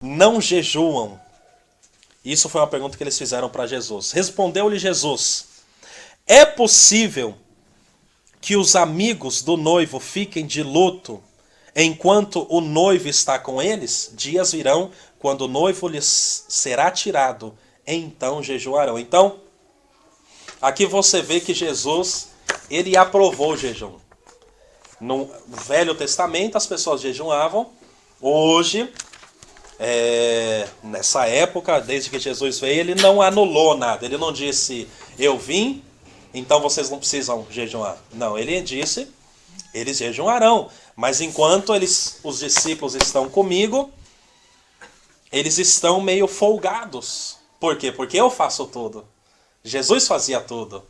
não jejuam? Isso foi uma pergunta que eles fizeram para Jesus. Respondeu-lhe Jesus: é possível que os amigos do noivo fiquem de luto enquanto o noivo está com eles? Dias virão quando o noivo lhes será tirado, então jejuarão. Então, aqui você vê que Jesus, ele aprovou o jejum. No Velho Testamento as pessoas jejuavam. Hoje, nessa época, desde que Jesus veio, ele não anulou nada. Ele não disse, eu vim, então vocês não precisam jejuar. Não, ele disse, eles jejuarão. Mas enquanto os discípulos estão comigo, eles estão meio folgados. Por quê? Porque eu faço tudo. Jesus fazia tudo.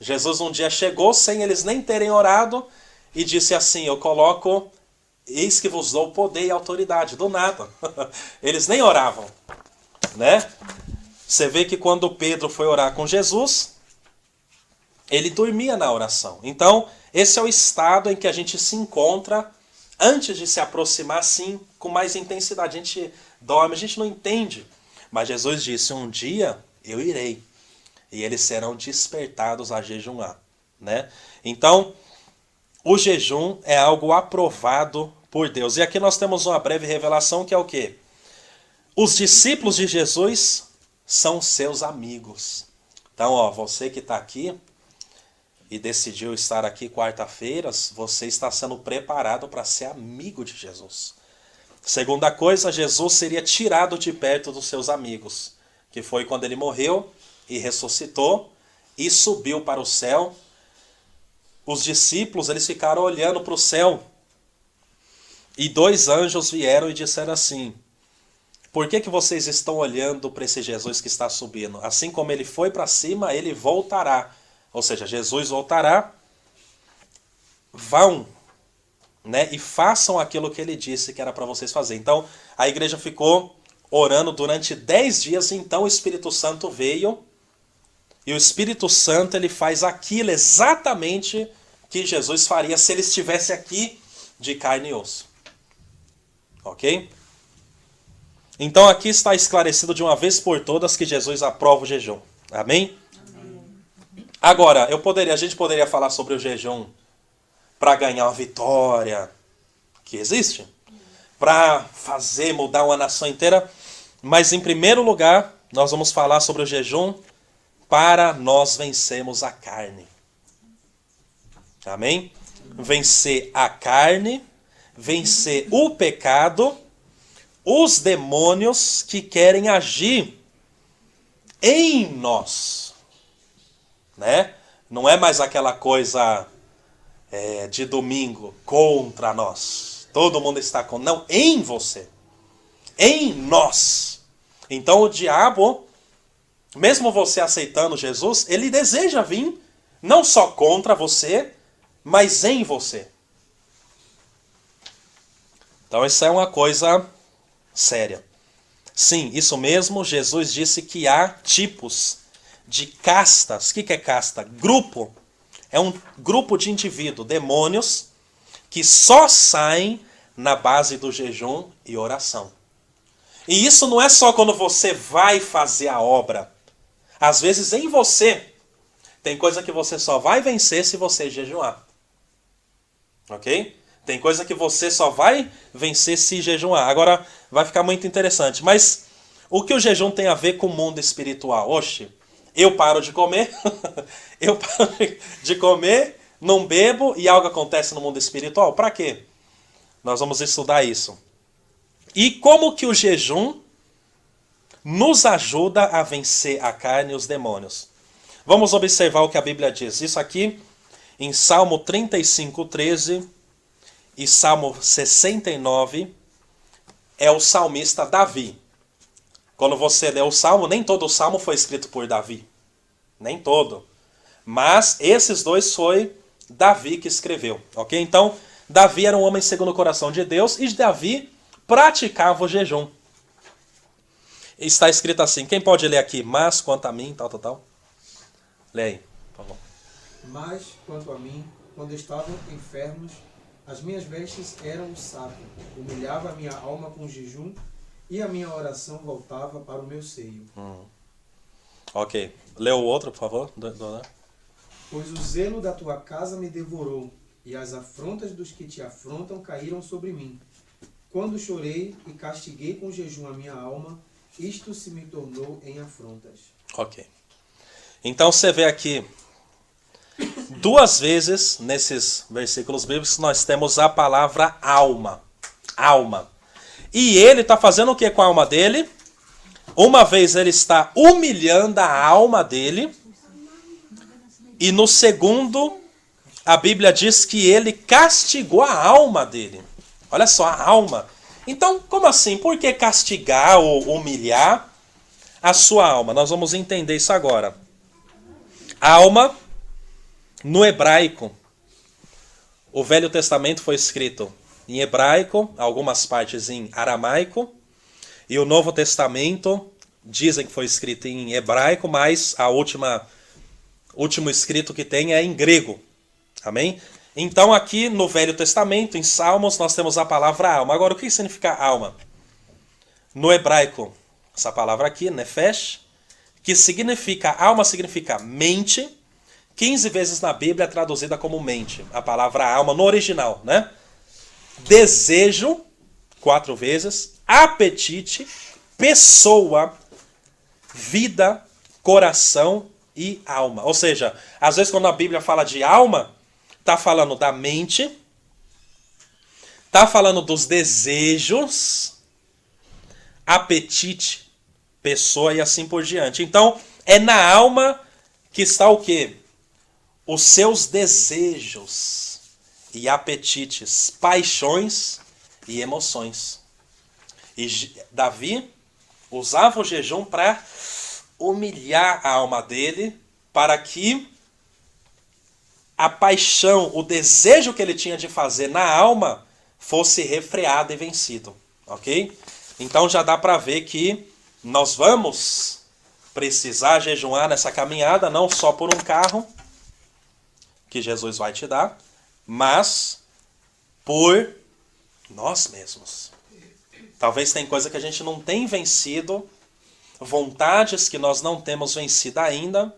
Jesus um dia chegou sem eles nem terem orado e disse assim, eu coloco, eis que vos dou poder e autoridade. Do nada. Eles nem oravam, né? Você vê que quando Pedro foi orar com Jesus, ele dormia na oração. Então, esse é o estado em que a gente se encontra antes de se aproximar, sim, com mais intensidade. A gente dorme, a gente não entende. Mas Jesus disse, um dia eu irei, e eles serão despertados a jejuar, né? Então, o jejum é algo aprovado por Deus. E aqui nós temos uma breve revelação que é o quê? Os discípulos de Jesus são seus amigos. Então, ó, você que está aqui e decidiu estar aqui quarta-feiras, você está sendo preparado para ser amigo de Jesus. Segunda coisa, Jesus seria tirado de perto dos seus amigos, que foi quando ele morreu e ressuscitou e subiu para o céu. Os discípulos, eles ficaram olhando para o céu e dois anjos vieram e disseram assim, por que vocês estão olhando para esse Jesus que está subindo? Assim como ele foi para cima, ele voltará. Ou seja, Jesus voltará, vão, né, e façam aquilo que ele disse que era para vocês fazer. Então, a igreja ficou orando durante 10 dias, então o Espírito Santo veio, e o Espírito Santo ele faz aquilo exatamente que Jesus faria se ele estivesse aqui de carne e osso. Ok? Então aqui está esclarecido de uma vez por todas que Jesus aprova o jejum. Amém? Agora, a gente poderia falar sobre o jejum para ganhar uma vitória, que existe, para fazer mudar uma nação inteira, mas em primeiro lugar, nós vamos falar sobre o jejum para nós vencermos a carne. Amém? Vencer a carne, vencer o pecado, os demônios que querem agir em nós. Né? Não é mais aquela coisa de domingo contra nós. Todo mundo está contra. Não, em você. Em nós. Então o diabo, mesmo você aceitando Jesus, ele deseja vir não só contra você, mas em você. Então isso é uma coisa séria. Sim, isso mesmo, Jesus disse que há tipos de castas. O que é casta? Grupo. É um grupo de indivíduos, demônios, que só saem na base do jejum e oração. E isso não é só quando você vai fazer a obra. Às vezes em você tem coisa que você só vai vencer se você jejuar. Ok? Tem coisa que você só vai vencer se jejuar. Agora vai ficar muito interessante. Mas o que o jejum tem a ver com o mundo espiritual? Oxe, eu paro de comer, não bebo e algo acontece no mundo espiritual. Para quê? Nós vamos estudar isso. E como que o jejum nos ajuda a vencer a carne e os demônios? Vamos observar o que a Bíblia diz. Isso aqui em Salmo 35:13 e Salmo 69 é o salmista Davi. Quando você lê o Salmo, nem todo o Salmo foi escrito por Davi. Nem todo. Mas esses dois foi Davi que escreveu. Ok? Então, Davi era um homem segundo o coração de Deus e Davi praticava o jejum. Está escrito assim. Quem pode ler aqui? Mas quanto a mim, tal. Lê aí, por favor. Mas quanto a mim, quando estavam enfermos, as minhas vestes eram um saco. Humilhava a minha alma com jejum e a minha oração voltava para o meu seio. Ok. Lê o outro, por favor, dona. Pois o zelo da tua casa me devorou, e as afrontas dos que te afrontam caíram sobre mim. Quando chorei e castiguei com jejum a minha alma, isto se me tornou em afrontas. Ok. Então você vê aqui, duas vezes nesses versículos bíblicos, nós temos a palavra alma. Alma. E ele está fazendo o que com a alma dele? Uma vez ele está humilhando a alma dele. E no segundo, a Bíblia diz que ele castigou a alma dele. Olha só, a alma. Então, como assim? Por que castigar ou humilhar a sua alma? Nós vamos entender isso agora. Alma, no hebraico, o Velho Testamento foi escrito em hebraico, algumas partes em aramaico, e o Novo Testamento dizem que foi escrito em hebraico, mas a último escrito que tem é em grego. Amém? Então aqui no Velho Testamento, em Salmos, nós temos a palavra alma. Agora, o que significa alma? No hebraico, essa palavra aqui, nefesh, que significa, alma significa mente, 15 vezes na Bíblia é traduzida como mente, a palavra alma no original, né? Desejo, 4 vezes, apetite, pessoa, vida, coração e alma. Ou seja, às vezes quando a Bíblia fala de alma, está falando da mente, está falando dos desejos, apetite, pessoa e assim por diante. Então, é na alma que está o quê? Os seus desejos e apetites, paixões e emoções. E Davi usava o jejum para humilhar a alma dele, para que a paixão, o desejo que ele tinha de fazer na alma fosse refreado e vencido. Ok? Então já dá para ver que nós vamos precisar jejuar nessa caminhada, não só por um carro que Jesus vai te dar, mas por nós mesmos. Talvez tem coisa que a gente não tem vencido, vontades que nós não temos vencido ainda,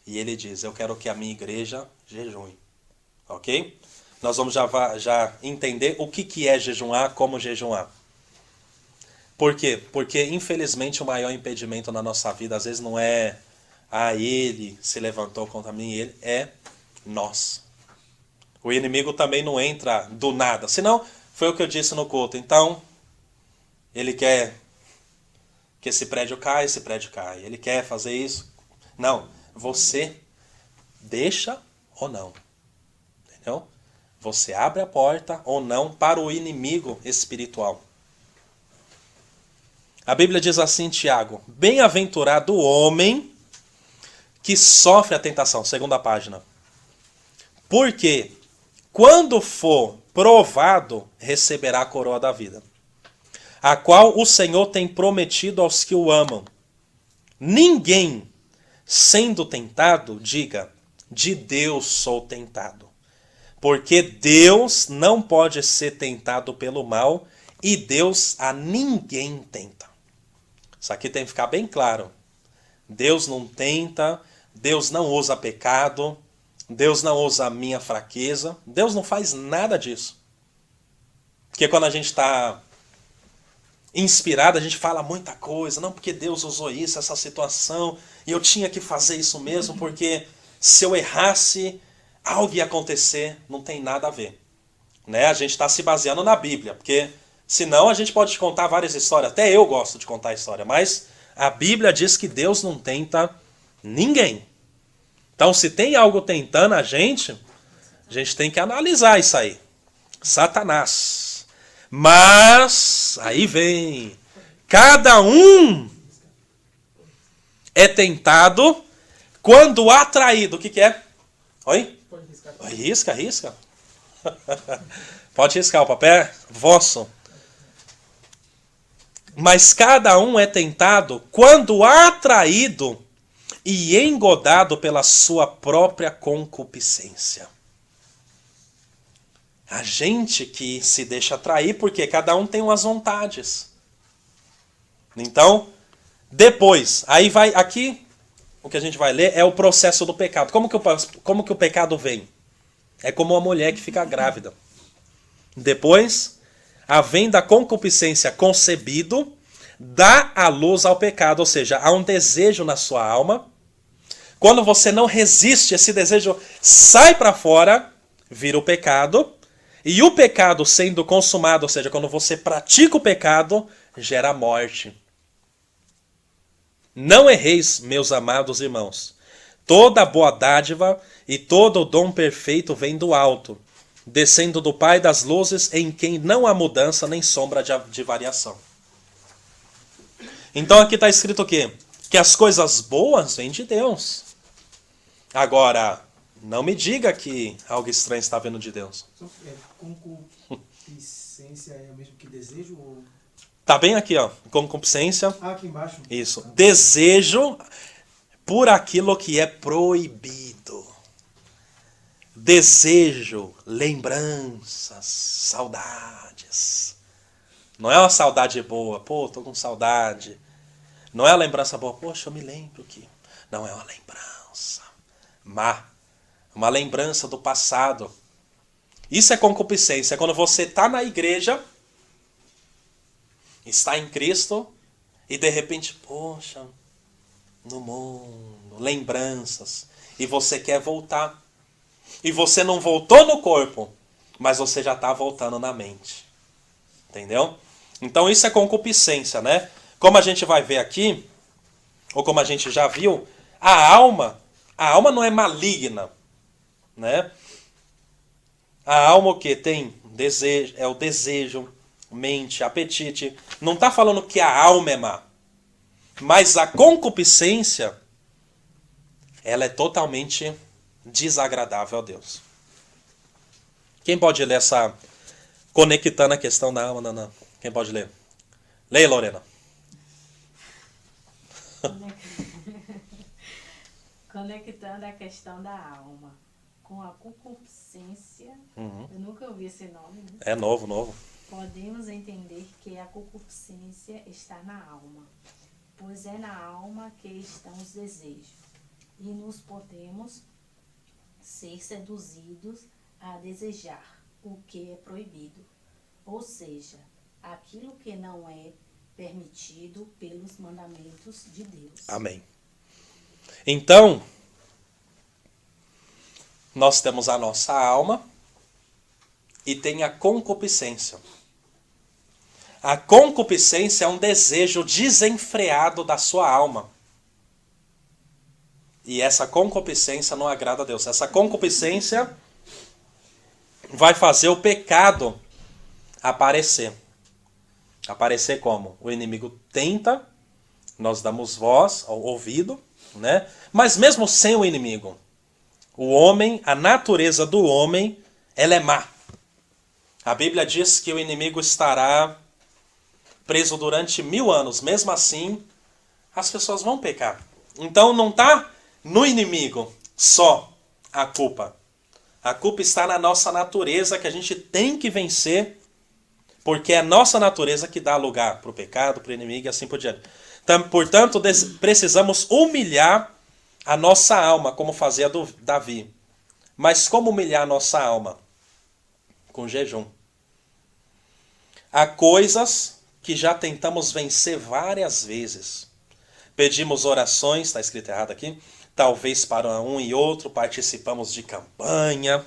e ele diz, eu quero que a minha igreja jejue. Ok? Nós vamos já entender o que é jejuar, como jejuar. Por quê? Porque, infelizmente, o maior impedimento na nossa vida, às vezes, não é ele se levantou contra mim, ele é nós. O inimigo também não entra do nada. Senão, foi o que eu disse no culto. Então, ele quer que esse prédio cai. Ele quer fazer isso. Não, você deixa ou não. Entendeu? Você abre a porta ou não para o inimigo espiritual. A Bíblia diz assim, Tiago, bem-aventurado o homem que sofre a tentação, segunda página. Porque quando for provado, receberá a coroa da vida, a qual o Senhor tem prometido aos que o amam. Ninguém, sendo tentado, diga, de Deus sou tentado. Porque Deus não pode ser tentado pelo mal e Deus a ninguém tenta. Isso aqui tem que ficar bem claro. Deus não tenta, Deus não usa pecado, Deus não usa a minha fraqueza, Deus não faz nada disso. Porque quando a gente está inspirado, a gente fala muita coisa, não porque Deus usou isso, essa situação, e eu tinha que fazer isso mesmo, porque se eu errasse, algo ia acontecer, não tem nada a ver. Né? A gente está se baseando na Bíblia, porque senão a gente pode contar várias histórias, até eu gosto de contar história, mas a Bíblia diz que Deus não tenta ninguém. Então se tem algo tentando a gente tem que analisar isso aí. Satanás. Mas, aí vem, cada um é tentado quando atraído. O que é? Oi? Risca. Pode riscar, o papel é vosso. Mas cada um é tentado quando atraído e engodado pela sua própria concupiscência. A gente que se deixa atrair porque cada um tem umas vontades. Então, depois, aí vai, aqui, o que a gente vai ler é o processo do pecado. Como que o pecado vem? É como uma mulher que fica grávida. Depois, havendo a concupiscência concebido, dá a luz ao pecado, ou seja, há um desejo na sua alma. Quando você não resiste, esse desejo sai para fora, vira o pecado. E o pecado sendo consumado, ou seja, quando você pratica o pecado, gera morte. Não erreis, meus amados irmãos. Toda boa dádiva e todo o dom perfeito vem do alto, descendo do Pai das luzes, em quem não há mudança nem sombra de variação. Então aqui está escrito o quê? Que as coisas boas vêm de Deus. Agora, não me diga que algo estranho está vindo de Deus. Concupiscência é o mesmo que desejo? Ou... Tá bem aqui, ó. Concupiscência. Ah, aqui embaixo. Isso. Desejo por aquilo que é proibido. Desejo, lembranças, saudades. Não é uma saudade boa. Pô, tô com saudade. Não é a lembrança boa. Poxa, eu me lembro que... Não, é uma lembrança má. Uma lembrança do passado. Isso é concupiscência. É quando você está na igreja, está em Cristo, e de repente, poxa, no mundo, lembranças. E você quer voltar. E você não voltou no corpo, mas você já está voltando na mente. Entendeu? Então isso é concupiscência, né? Como a gente vai ver aqui, ou como a gente já viu, a alma não é maligna, né? A alma o que? Tem desejo, é o desejo, mente, apetite. Não está falando que a alma é má. Mas a concupiscência, ela é totalmente desagradável a Deus. Quem pode ler essa... Conectando a questão da alma, não. Quem pode ler? Leia, Lorena. Conectando a questão da alma com a concupiscência, eu nunca ouvi esse nome, né? É novo. Podemos entender que a concupiscência está na alma, pois é na alma que estão os desejos, e nos podemos ser seduzidos a desejar o que é proibido, ou seja, aquilo que não é permitido pelos mandamentos de Deus. Amém. Então, nós temos a nossa alma e tem a concupiscência. A concupiscência é um desejo desenfreado da sua alma. E essa concupiscência não agrada a Deus. Essa concupiscência vai fazer o pecado aparecer. Aparecer como? O inimigo tenta, nós damos voz ao ouvido, né? Mas mesmo sem o inimigo, o homem, a natureza do homem, ela é má. A Bíblia diz que o inimigo estará preso durante 1000 anos. Mesmo assim, as pessoas vão pecar. Então não está no inimigo só a culpa. A culpa está na nossa natureza, que a gente tem que vencer, porque é a nossa natureza que dá lugar para o pecado, para o inimigo e assim por diante. Então, portanto, precisamos humilhar a nossa alma, como fazia Davi. Mas como humilhar a nossa alma? Com jejum. Há coisas que já tentamos vencer várias vezes. Pedimos orações, está escrito errado aqui, talvez para um e outro, participamos de campanha,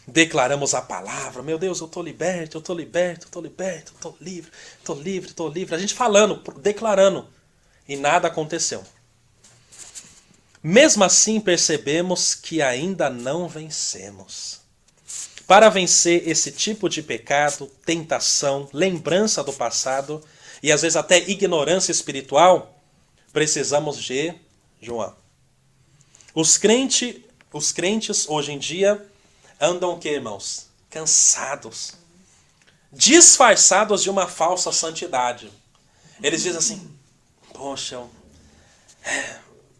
declaramos a palavra, meu Deus, eu estou liberto, eu estou liberto, eu estou liberto, eu estou livre, estou livre, estou livre. A gente falando, declarando, e nada aconteceu. Mesmo assim, percebemos que ainda não vencemos. Para vencer esse tipo de pecado, tentação, lembrança do passado e às vezes até ignorância espiritual, precisamos de João. Os crentes hoje em dia andam o que, irmãos? Cansados. Disfarçados de uma falsa santidade. Eles dizem assim, poxa,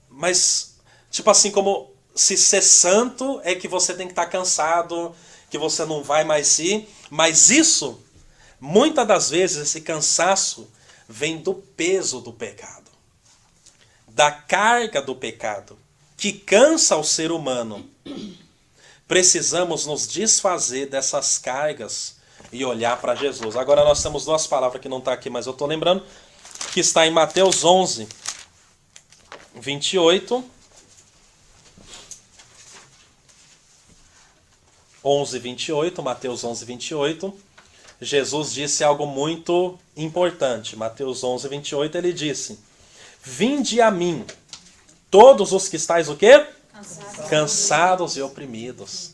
mas tipo assim, como se ser santo é que você tem que estar cansado, que você não vai mais ir. Mas isso, muitas das vezes, esse cansaço vem do peso do pecado, da carga do pecado, que cansa o ser humano. Precisamos nos desfazer dessas cargas e olhar para Jesus. Agora nós temos duas palavras que não está aqui, mas eu estou lembrando, que está em Mateus 11, 28. 11, 28, Mateus 11, 28. Jesus disse algo muito importante. Mateus 11, 28, ele disse: vinde a mim, todos os que estáis o quê? Cansados e oprimidos.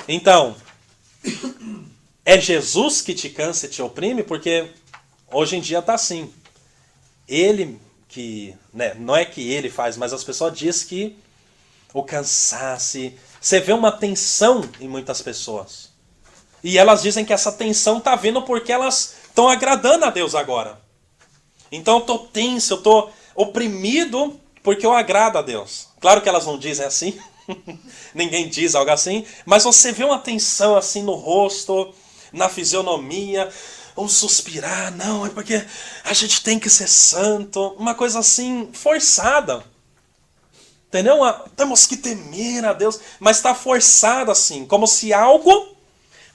Então, é Jesus que te cansa e te oprime? Porque hoje em dia está assim. Ele que, né, não é que ele faz, mas as pessoas dizem que o cansaço, você vê uma tensão em muitas pessoas. E elas dizem que essa tensão está vindo porque elas estão agradando a Deus agora. Então eu estou tenso, eu estou oprimido porque eu agrado a Deus. Claro que elas não dizem assim, ninguém diz algo assim, mas você vê uma tensão assim no rosto, na fisionomia, um suspirar, não, é porque a gente tem que ser santo, uma coisa assim forçada. Entendeu? Temos que temer a Deus, mas está forçado assim, como se algo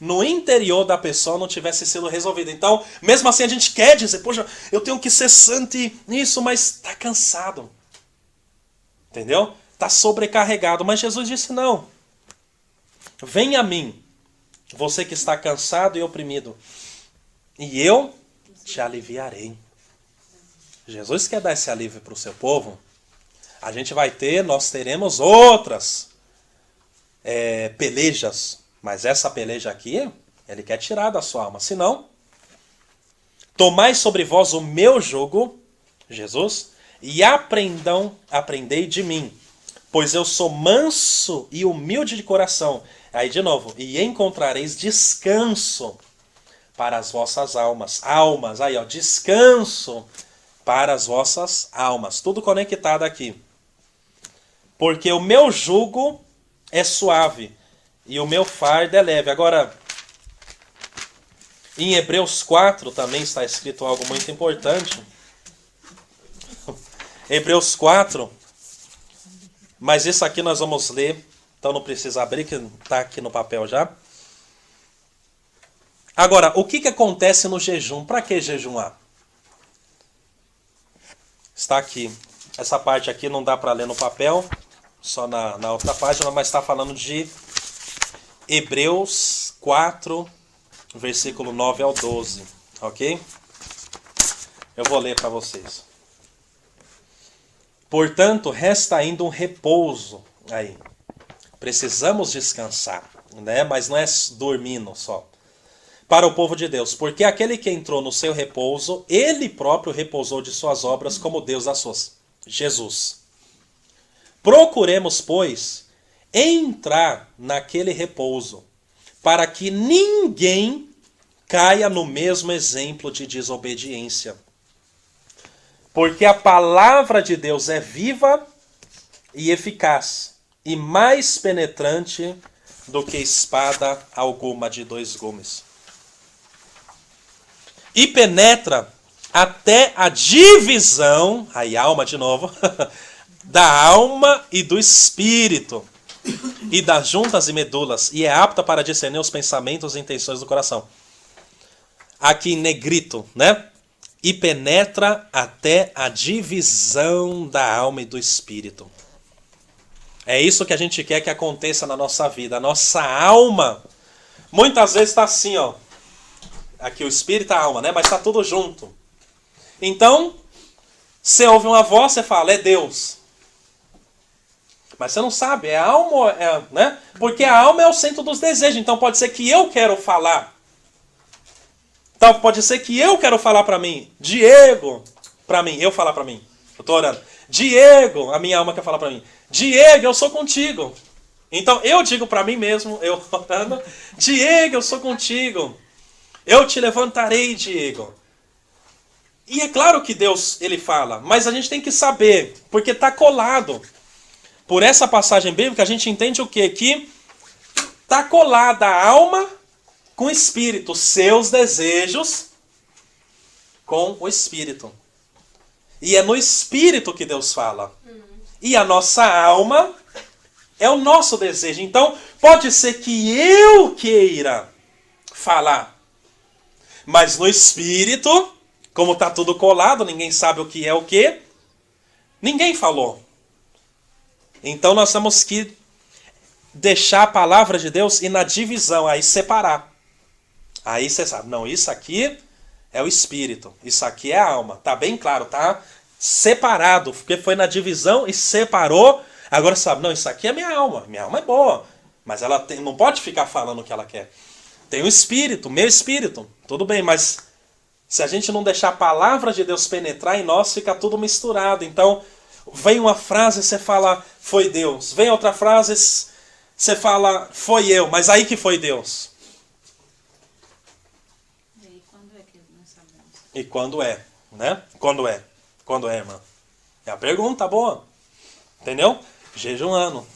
no interior da pessoa não tivesse sido resolvido. Então, mesmo assim a gente quer dizer, poxa, eu tenho que ser santo e isso, mas está cansado. Entendeu? Está sobrecarregado. Mas Jesus disse não. Venha a mim, você que está cansado e oprimido, e eu te aliviarei. Jesus quer dar esse alívio para o seu povo. Nós teremos outras pelejas, mas essa peleja aqui, ele quer tirar da sua alma. Senão, tomai sobre vós o meu jugo, Jesus, e aprendei de mim, pois eu sou manso e humilde de coração. Aí de novo, e encontrareis descanso para as vossas almas. Almas, aí ó, descanso para as vossas almas. Tudo conectado aqui. Porque o meu jugo é suave e o meu fardo é leve. Agora, em Hebreus 4 também está escrito algo muito importante. Hebreus 4, mas isso aqui nós vamos ler, então não precisa abrir, que está aqui no papel já. Agora, o que acontece no jejum? Para que jejuar? Está aqui. Essa parte aqui não dá para ler no papel, só na outra página, mas está falando de Hebreus 4, versículo 9 ao 12. Ok? Eu vou ler para vocês. Portanto, resta ainda um repouso. Aí. Precisamos descansar, né? Mas não é dormindo só. Para o povo de Deus. Porque aquele que entrou no seu repouso, ele próprio repousou de suas obras como Deus das suas. Jesus. Procuremos, pois, entrar naquele repouso, para que ninguém caia no mesmo exemplo de desobediência. Porque a palavra de Deus é viva e eficaz, e mais penetrante do que espada alguma de 2 gumes. E penetra até a divisão, aí alma de novo, da alma e do espírito, e das juntas e medulas, e é apta para discernir os pensamentos e intenções do coração. Aqui em negrito, né? E penetra até a divisão da alma e do espírito. É isso que a gente quer que aconteça na nossa vida. A nossa alma, muitas vezes está assim, ó. Aqui o espírito e a alma, né? Mas está tudo junto. Então, você ouve uma voz, você fala, é Deus. Mas você não sabe, é a alma, né? Porque a alma é o centro dos desejos. Então pode ser que eu quero falar. Então pode ser que eu quero falar para mim. Diego, para mim, eu falar para mim. Eu estou orando. Diego, a minha alma quer falar para mim. Diego, eu sou contigo. Então eu digo para mim mesmo, eu orando. Diego, eu sou contigo. Eu te levantarei, Diego. E é claro que Deus, ele fala. Mas a gente tem que saber, porque está colado. Por essa passagem bíblica, a gente entende o quê? Que está colada a alma com o espírito, seus desejos com o Espírito. E é no Espírito que Deus fala. E a nossa alma é o nosso desejo. Então, pode ser que eu queira falar. Mas no Espírito, como está tudo colado, ninguém sabe o que é o que, ninguém falou. Então, nós temos que deixar a palavra de Deus ir na divisão, aí separar. Aí você sabe, não, isso aqui é o Espírito, isso aqui é a alma. Tá bem claro, tá separado, porque foi na divisão e separou. Agora você sabe, não, isso aqui é minha alma é boa, mas ela não pode ficar falando o que ela quer. Tem o Espírito, meu Espírito, tudo bem, mas se a gente não deixar a palavra de Deus penetrar em nós, fica tudo misturado. Então, vem uma frase, você fala, foi Deus. Vem outra frase, você fala, foi eu, mas aí que foi Deus. E quando é que nós sabemos? E quando é, né? Quando é? Quando é, irmã? É a pergunta boa. Entendeu? Jejuando.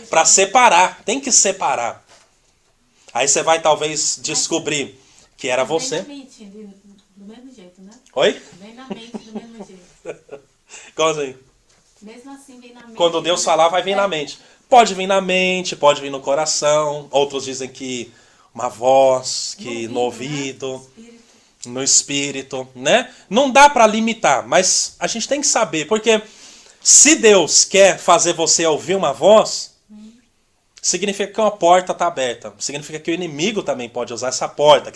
Para separar, tem que separar. Aí você vai talvez descobrir que era você. Vem na mente, do mesmo jeito, né? Oi? Vem na mente do mesmo jeito. Como assim? Mesmo assim, vem na mente. Quando Deus falar, vai vir na mente. Pode vir na mente, pode vir no coração. Outros dizem que uma voz, que no ouvido, né? no espírito, né? Não dá para limitar, mas a gente tem que saber, porque se Deus quer fazer você ouvir uma voz, significa que uma porta está aberta. Significa que o inimigo também pode usar essa porta,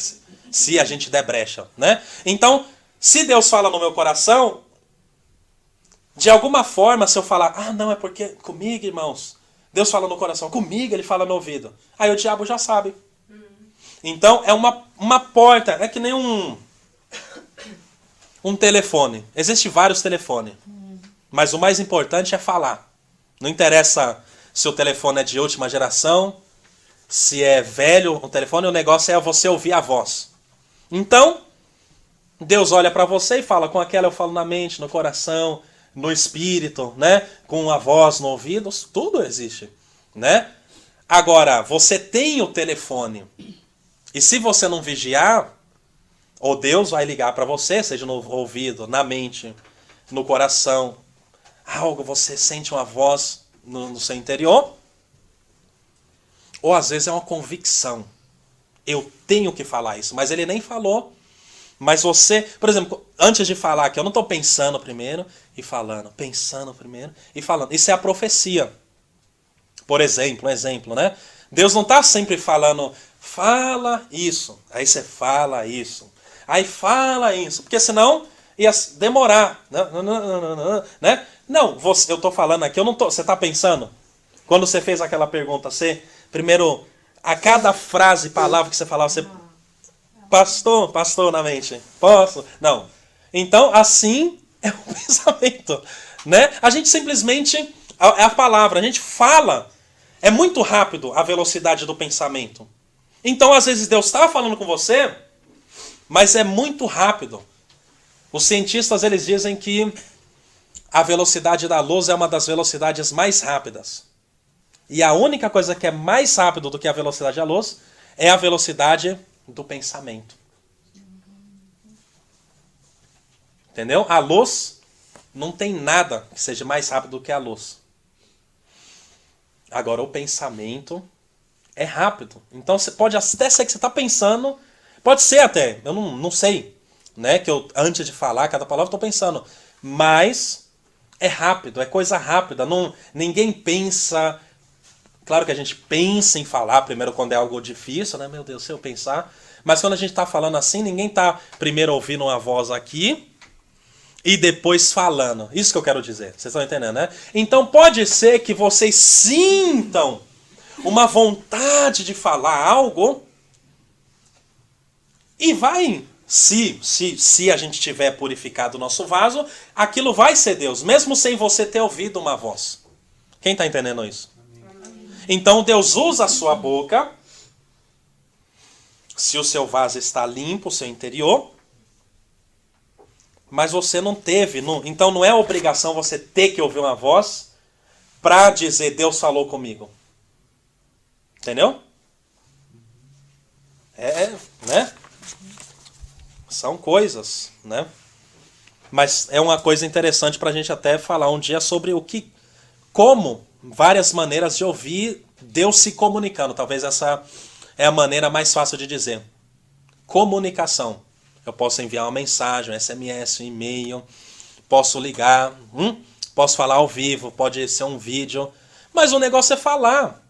se a gente der brecha, né? Então, se Deus fala no meu coração, de alguma forma, se eu falar, ah, não, é porque comigo, irmãos, Deus fala no coração, comigo ele fala no ouvido. Aí o diabo já sabe. Então, é uma porta, é que nem um telefone. Existem vários telefones, mas o mais importante é falar. Não interessa se o telefone é de última geração, se é velho o telefone, o negócio é você ouvir a voz. Então, Deus olha para você e fala, com aquela eu falo na mente, no coração, no espírito, né? Com a voz no ouvido, tudo existe, né? Agora, você tem o telefone, e se você não vigiar, ou Deus vai ligar para você, seja no ouvido, na mente, no coração, algo, você sente uma voz no seu interior, ou às vezes é uma convicção. Eu tenho que falar isso, mas ele nem falou. Mas você, por exemplo, antes de falar aqui, eu não estou pensando primeiro e falando, pensando primeiro e falando. Isso é a profecia. Por exemplo, um exemplo, né? Deus não está sempre falando, fala isso, aí você fala isso, aí fala isso, porque senão ia demorar, né? Não, eu estou falando aqui, eu não tô. Você está pensando? Quando você fez aquela pergunta, você primeiro, a cada frase, palavra que você falava, você pastor na mente, posso? Não. Então, assim é o pensamento, né? A gente simplesmente, é a palavra, a gente fala, é muito rápido a velocidade do pensamento. Então, às vezes, Deus está falando com você, mas é muito rápido. Os cientistas, eles dizem que a velocidade da luz é uma das velocidades mais rápidas. E a única coisa que é mais rápido do que a velocidade da luz é a velocidade do pensamento. Entendeu? A luz não tem nada que seja mais rápido do que a luz. Agora, o pensamento é rápido. Então, você pode até ser que você está pensando, pode ser até, eu não sei, né? Que eu, antes de falar cada palavra, estou pensando. Mas é rápido, é coisa rápida. Ninguém pensa. Claro que a gente pensa em falar primeiro quando é algo difícil, né? Meu Deus, se eu pensar. Mas quando a gente está falando assim, ninguém está primeiro ouvindo uma voz aqui e depois falando. Isso que eu quero dizer. Vocês estão entendendo, né? Então pode ser que vocês sintam uma vontade de falar algo e vai, se a gente tiver purificado o nosso vaso, aquilo vai ser Deus, mesmo sem você ter ouvido uma voz. Quem está entendendo isso? Então Deus usa a sua boca, se o seu vaso está limpo, o seu interior, mas você não teve, então não é obrigação você ter que ouvir uma voz para dizer Deus falou comigo. Entendeu? Né? São coisas, né? Mas é uma coisa interessante para a gente até falar um dia sobre como várias maneiras de ouvir Deus se comunicando. Talvez essa é a maneira mais fácil de dizer. Comunicação. Eu posso enviar uma mensagem, um SMS, um e-mail, posso ligar, posso falar ao vivo, pode ser um vídeo, mas o negócio é falar.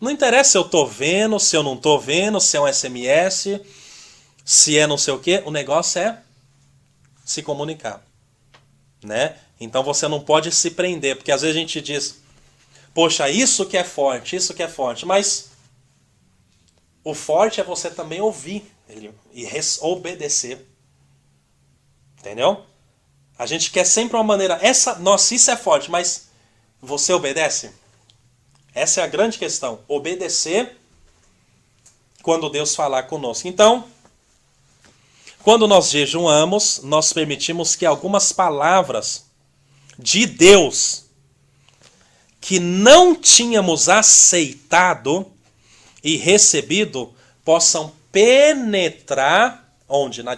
Não interessa se eu tô vendo, se eu não tô vendo, se é um SMS, se é não sei o quê, o negócio é se comunicar, né? Então você não pode se prender, porque às vezes a gente diz, poxa, isso que é forte, mas o forte é você também ouvir e obedecer, entendeu? A gente quer sempre uma maneira, nossa, isso é forte, mas você obedece? Essa é a grande questão, obedecer quando Deus falar conosco. Então, quando nós jejuamos, nós permitimos que algumas palavras de Deus que não tínhamos aceitado e recebido possam penetrar, onde? Na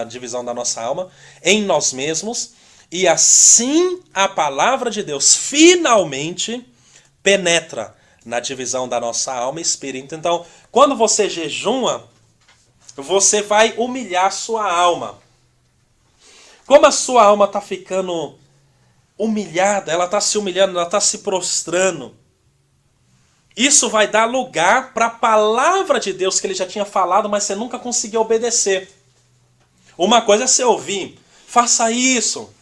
divisão da nossa alma, em nós mesmos, e assim a palavra de Deus finalmente penetra na divisão da nossa alma e espírito. Então, quando você jejuma, você vai humilhar sua alma. Como a sua alma está ficando humilhada, ela está se humilhando, ela está se prostrando, isso vai dar lugar para a palavra de Deus que ele já tinha falado, mas você nunca conseguiu obedecer. Uma coisa é você ouvir, faça isso,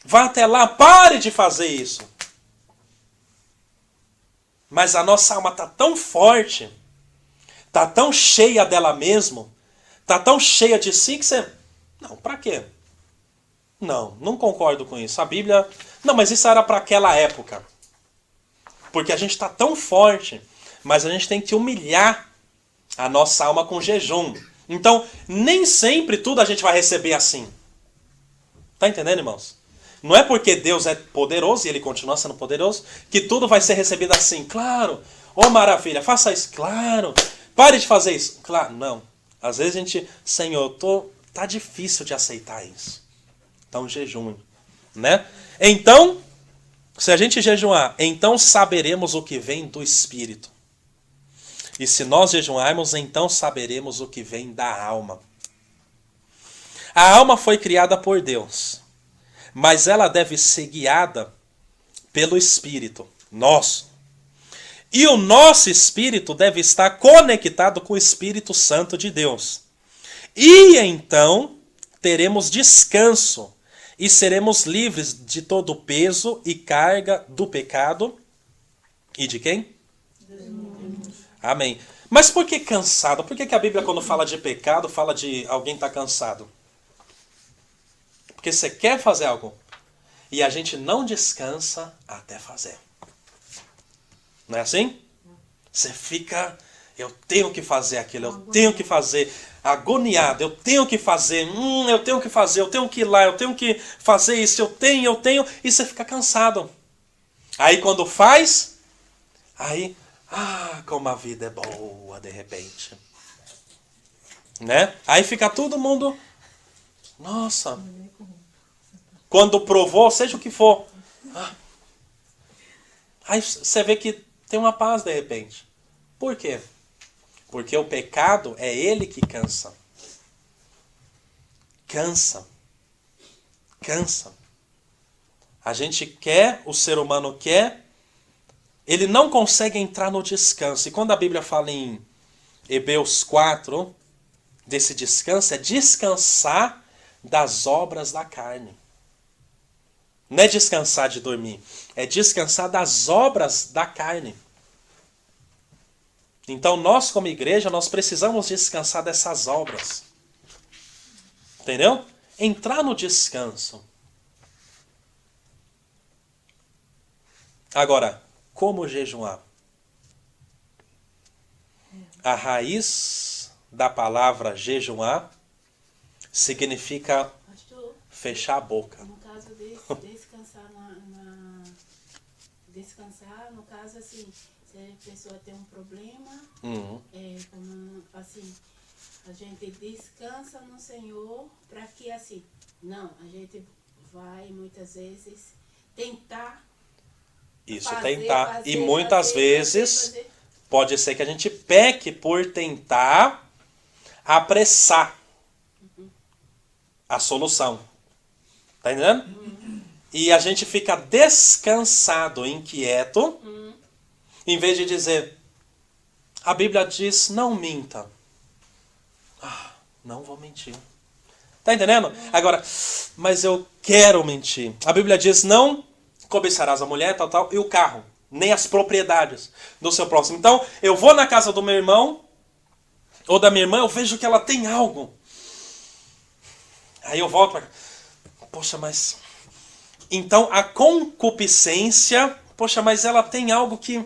vá até lá, pare de fazer isso. Mas a nossa alma está tão forte, está tão cheia dela mesmo, está tão cheia de si que você... Não, para quê? Não concordo com isso. A Bíblia... Não, mas isso era para aquela época. Porque a gente está tão forte, mas a gente tem que humilhar a nossa alma com jejum. Então, nem sempre tudo a gente vai receber assim. Tá entendendo, irmãos? Não é porque Deus é poderoso e ele continua sendo poderoso que tudo vai ser recebido assim. Claro, oh maravilha, faça isso. Claro, pare de fazer isso. Claro, não. Às vezes a gente, Senhor, tá difícil de aceitar isso. Então jejum, né? Então, se a gente jejuar, então saberemos o que vem do Espírito. E se nós jejuarmos, então saberemos o que vem da alma. A alma foi criada por Deus, mas ela deve ser guiada pelo Espírito nosso. E o nosso espírito deve estar conectado com o Espírito Santo de Deus. E então teremos descanso e seremos livres de todo o peso e carga do pecado. E de quem? Amém. Mas por que cansado? Por que a Bíblia, quando fala de pecado, fala de alguém estar cansado? Porque você quer fazer algo e a gente não descansa até fazer. Não é assim? Você fica, eu tenho que fazer aquilo, eu tenho que fazer, agoniado, eu tenho que fazer, eu tenho que fazer, eu tenho que ir lá, eu tenho que fazer isso, eu tenho, e você fica cansado. Aí quando faz, aí, como a vida é boa de repente. Né? Aí fica todo mundo, nossa, quando provou, seja o que for, aí você vê que tem uma paz de repente. Por quê? Porque o pecado é ele que cansa. Cansa. A gente quer, o ser humano quer, ele não consegue entrar no descanso. E quando a Bíblia fala em Hebreus 4, desse descanso, é descansar das obras da carne. Não é descansar de dormir, é descansar das obras da carne. Então nós como igreja, nós precisamos descansar dessas obras. Entendeu? Entrar no descanso. Agora, como jejuar? A raiz da palavra jejuar significa fechar a boca. No caso descansar, no caso assim, se a pessoa tem um problema, como assim, A gente descansa no Senhor para que assim, não, a gente vai muitas vezes tentar Isso, fazer, tentar. fazer, E muitas fazer, vezes fazer. pode ser que a gente peque por tentar apressar a solução. Tá entendendo? E a gente fica descansado, inquieto, em vez de dizer, a Bíblia diz, não minta. Ah, não vou mentir. Tá entendendo? Agora, mas eu quero mentir. A Bíblia diz, não cobiçarás a mulher, tal, tal, e o carro, nem as propriedades do seu próximo. Então, eu vou na casa do meu irmão, ou da minha irmã, eu vejo que ela tem algo. Aí eu volto para... Poxa, mas... Então, a concupiscência... Poxa, mas ela tem algo que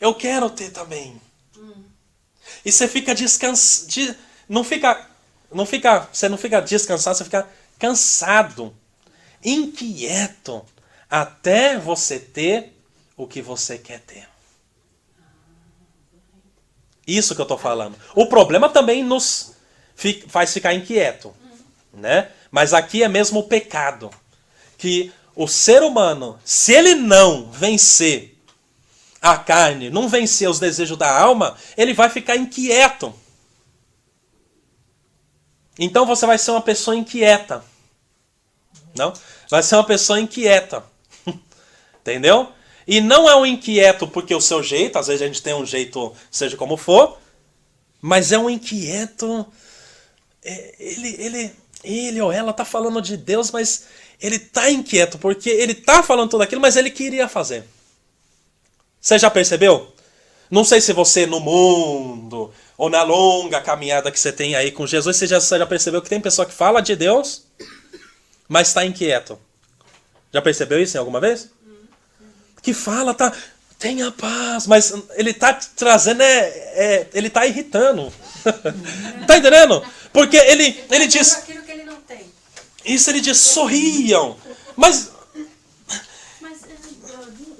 eu quero ter também. E você fica descansado... Você não fica descansado, você fica cansado. Inquieto. Até você ter o que você quer ter. Isso que eu estou falando. O problema também nos faz ficar inquieto, né? Mas aqui é mesmo o pecado. Que o ser humano, se ele não vencer a carne, não vencer os desejos da alma, ele vai ficar inquieto. Então você vai ser uma pessoa inquieta. Não? Vai ser uma pessoa inquieta. Entendeu? E não é um inquieto porque o seu jeito, às vezes a gente tem um jeito, seja como for, mas é um inquieto. Ele ou ela tá falando de Deus, mas ele tá inquieto porque ele tá falando tudo aquilo, mas ele queria fazer. Você já percebeu? Não sei se você no mundo ou na longa caminhada que você tem aí com Jesus, você já percebeu que tem pessoa que fala de Deus, mas está inquieto. Já percebeu isso em alguma vez? Que fala, tá, tenha paz, mas ele tá trazendo, ele tá irritando. Tá entendendo? Porque ele diz... aquilo que ele não tem. Isso ele diz, sorriam. Mas,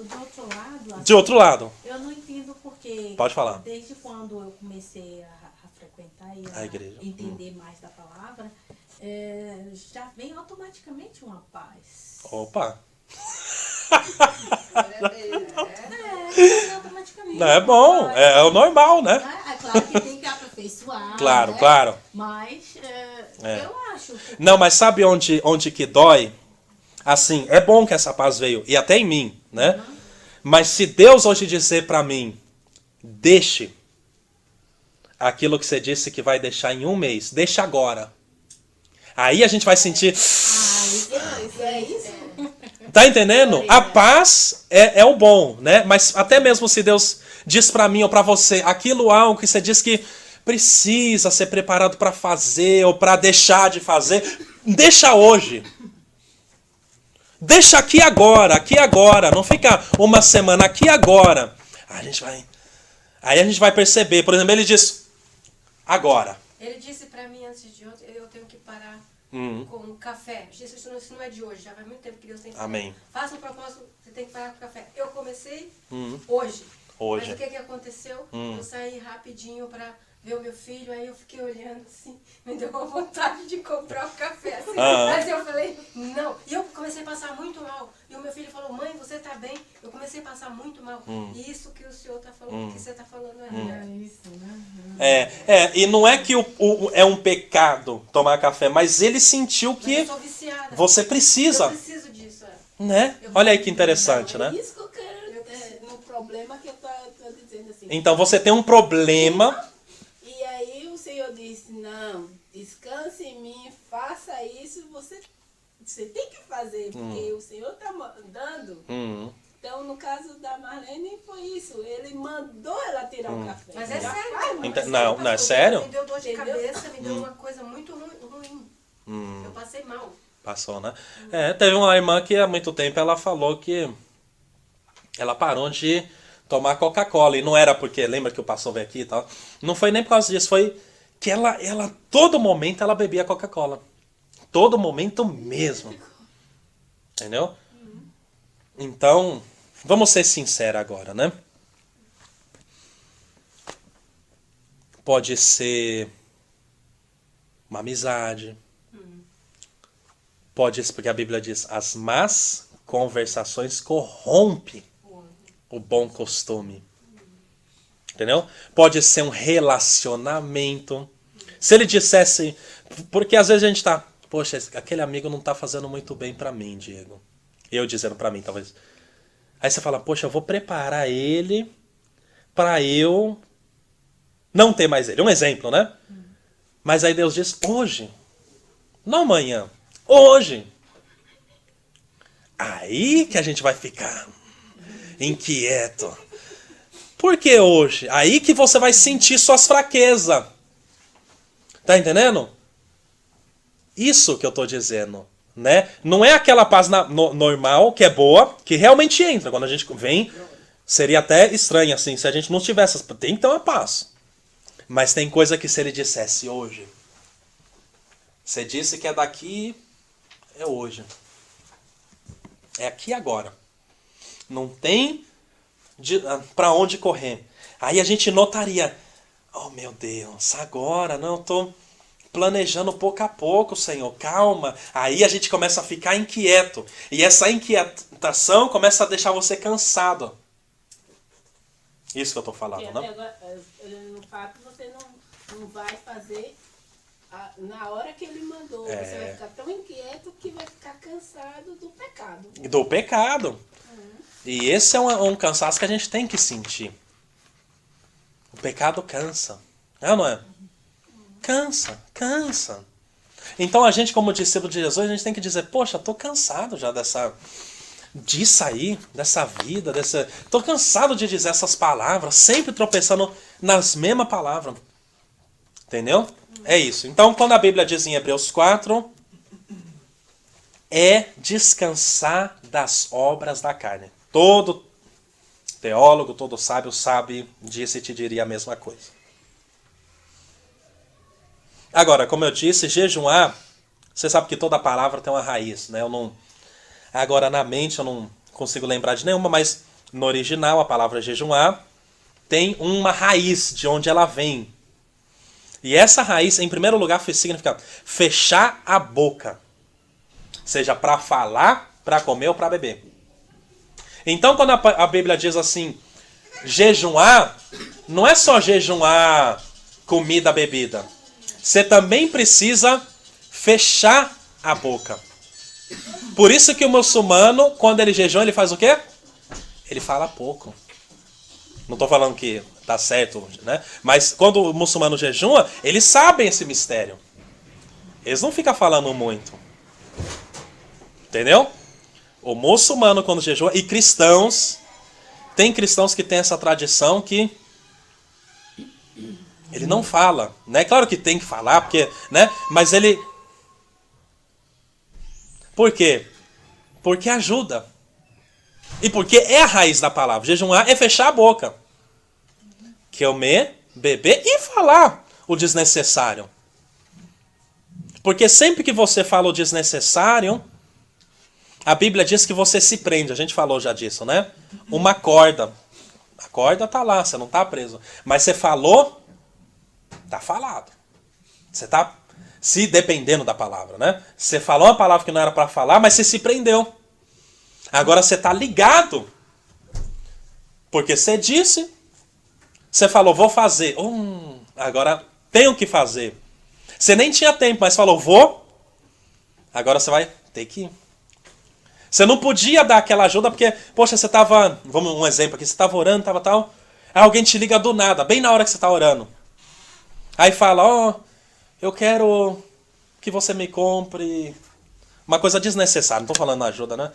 Do outro lado, assim, de outro lado, eu não entendo porque... Pode falar. Desde quando eu comecei a frequentar e A igreja. entender mais da palavra, já vem automaticamente uma paz. opa, Vem automaticamente não é uma bom, paz. é o normal, né? É claro que tem que aperfeiçoar. Claro, né? claro. Mas eu acho que Não, mas sabe onde que dói? Assim, é bom que essa paz veio, e até em mim, né? Mas se Deus hoje dizer pra mim, deixe aquilo que você disse que vai deixar em um mês, deixa agora. Aí a gente vai sentir... é isso. Tá entendendo? A paz é o bom, né? Mas até mesmo se Deus diz pra mim ou pra você aquilo algo que você diz que precisa ser preparado pra fazer ou pra deixar de fazer, deixa hoje. Deixa aqui agora. Não fica uma semana, aqui agora. Aí a gente vai perceber. Por exemplo, ele diz, agora. Ele disse pra mim antes de ontem, eu tenho que parar com o café. Isso não é de hoje, já faz muito tempo que Deus tem que Amém. Faça um propósito, você tem que parar com o café. Eu comecei hoje. Hoje. Mas o que aconteceu? Eu saí rapidinho pra ver o meu filho, aí eu fiquei olhando assim, me deu uma vontade de comprar o café. Assim. Mas eu falei, não. E eu comecei a passar muito mal. E o meu filho falou, mãe, você tá bem? Eu comecei a passar muito mal. E isso que o senhor tá falando, que você tá falando é verdade. Isso, né? E não é que é um pecado tomar café, mas ele sentiu Mas que eu sou viciada. você Eu precisa, preciso disso, né? Olha aí que interessante, É né? isso que eu quero, no problema que eu tô dizendo assim. Então você tem um problema. E aí o Senhor disse, não, descanse em mim, faça isso, você tem que fazer, porque o Senhor está mandando. Então, no caso da Marlene, foi isso. Ele mandou ela tirar o café. Mas é Já sério. faz, Mas Então, é não, pastor, é sério? Me deu dor de Entendeu? cabeça, me deu uma coisa muito ruim. Eu passei mal. Passou, né? Teve uma irmã que há muito tempo ela falou que ela parou de tomar Coca-Cola. E não era porque, lembra que o pastor veio aqui e tal? Não foi nem por causa disso, foi que ela todo momento ela bebia Coca-Cola. Todo momento mesmo. Entendeu? Então, vamos ser sinceros agora, né? Pode ser uma amizade. Pode ser, porque a Bíblia diz, as más conversações corrompem o bom costume. Entendeu? Pode ser um relacionamento. Se ele dissesse... Porque às vezes a gente tá... Poxa, aquele amigo não tá fazendo muito bem pra mim, Diego. Eu dizendo pra mim, talvez. Aí você fala, poxa, eu vou preparar ele pra eu não ter mais ele. Um exemplo, né? Mas aí Deus diz, hoje. Não amanhã. Hoje. Aí que a gente vai ficar inquieto. Por que hoje? Aí que você vai sentir suas fraquezas. Tá entendendo? Isso que eu tô dizendo, né? Não é aquela paz normal, que é boa, que realmente entra. Quando a gente vem, seria até estranho, assim, se a gente não tivesse. Tem que ter uma paz. Mas tem coisa que se ele dissesse hoje. Você disse que é daqui, é hoje. É aqui agora. Não tem para onde correr. Aí a gente notaria, oh meu Deus, agora não, eu tô planejando pouco a pouco, Senhor, calma. Aí a gente começa a ficar inquieto. E essa inquietação começa a deixar você cansado. Isso que eu tô falando, Porque né? agora, no fato, você não vai fazer na hora que ele mandou. Você vai ficar tão inquieto que vai ficar cansado do pecado. Do pecado. E esse é um cansaço que a gente tem que sentir. O pecado cansa. É ou não é? Cansa. Então a gente, como discípulo de Jesus, a gente tem que dizer, poxa, tô cansado já disso aí, dessa vida, tô cansado de dizer essas palavras, sempre tropeçando nas mesmas palavras. Entendeu? É isso. Então, quando a Bíblia diz em Hebreus 4, é descansar das obras da carne. Todo teólogo, todo sábio sabe disso e te diria a mesma coisa. Agora, como eu disse, jejuar, você sabe que toda palavra tem uma raiz, né? Agora, na mente, eu não consigo lembrar de nenhuma, mas no original, a palavra jejuar tem uma raiz de onde ela vem. E essa raiz, em primeiro lugar, significa fechar a boca. Seja para falar, para comer ou para beber. Então, quando a Bíblia diz assim, jejuar, não é só jejuar comida, bebida. Você também precisa fechar a boca. Por isso que o muçulmano, quando ele jejua, ele faz o quê? Ele fala pouco. Não estou falando que tá certo, né? Mas quando o muçulmano jejua, eles sabem esse mistério. Eles não ficam falando muito. Entendeu? O muçulmano, quando jejua, e cristãos, tem cristãos que têm essa tradição que ele não fala, né? Claro que tem que falar, porque, né? Mas ele... Por quê? Porque ajuda. E porque é a raiz da palavra. Jejuar é fechar a boca. Comer, beber e falar o desnecessário. Porque sempre que você fala o desnecessário, a Bíblia diz que você se prende. A gente falou já disso, né? Uma corda. A corda tá lá, você não tá preso. Mas você falou, tá falado. Você tá se dependendo da palavra, né? Você falou uma palavra que não era para falar, mas você se prendeu. Agora você tá ligado. Porque você disse, você falou, vou fazer. Agora tenho que fazer. Você nem tinha tempo, mas falou, vou. Agora você vai ter que ir. Você não podia dar aquela ajuda porque, poxa, você tava... Vamos um exemplo aqui. Você tava orando, tava tal. Aí alguém te liga do nada, bem na hora que você tá orando. Aí fala, eu quero que você me compre... Uma coisa desnecessária, não tô falando ajuda, né?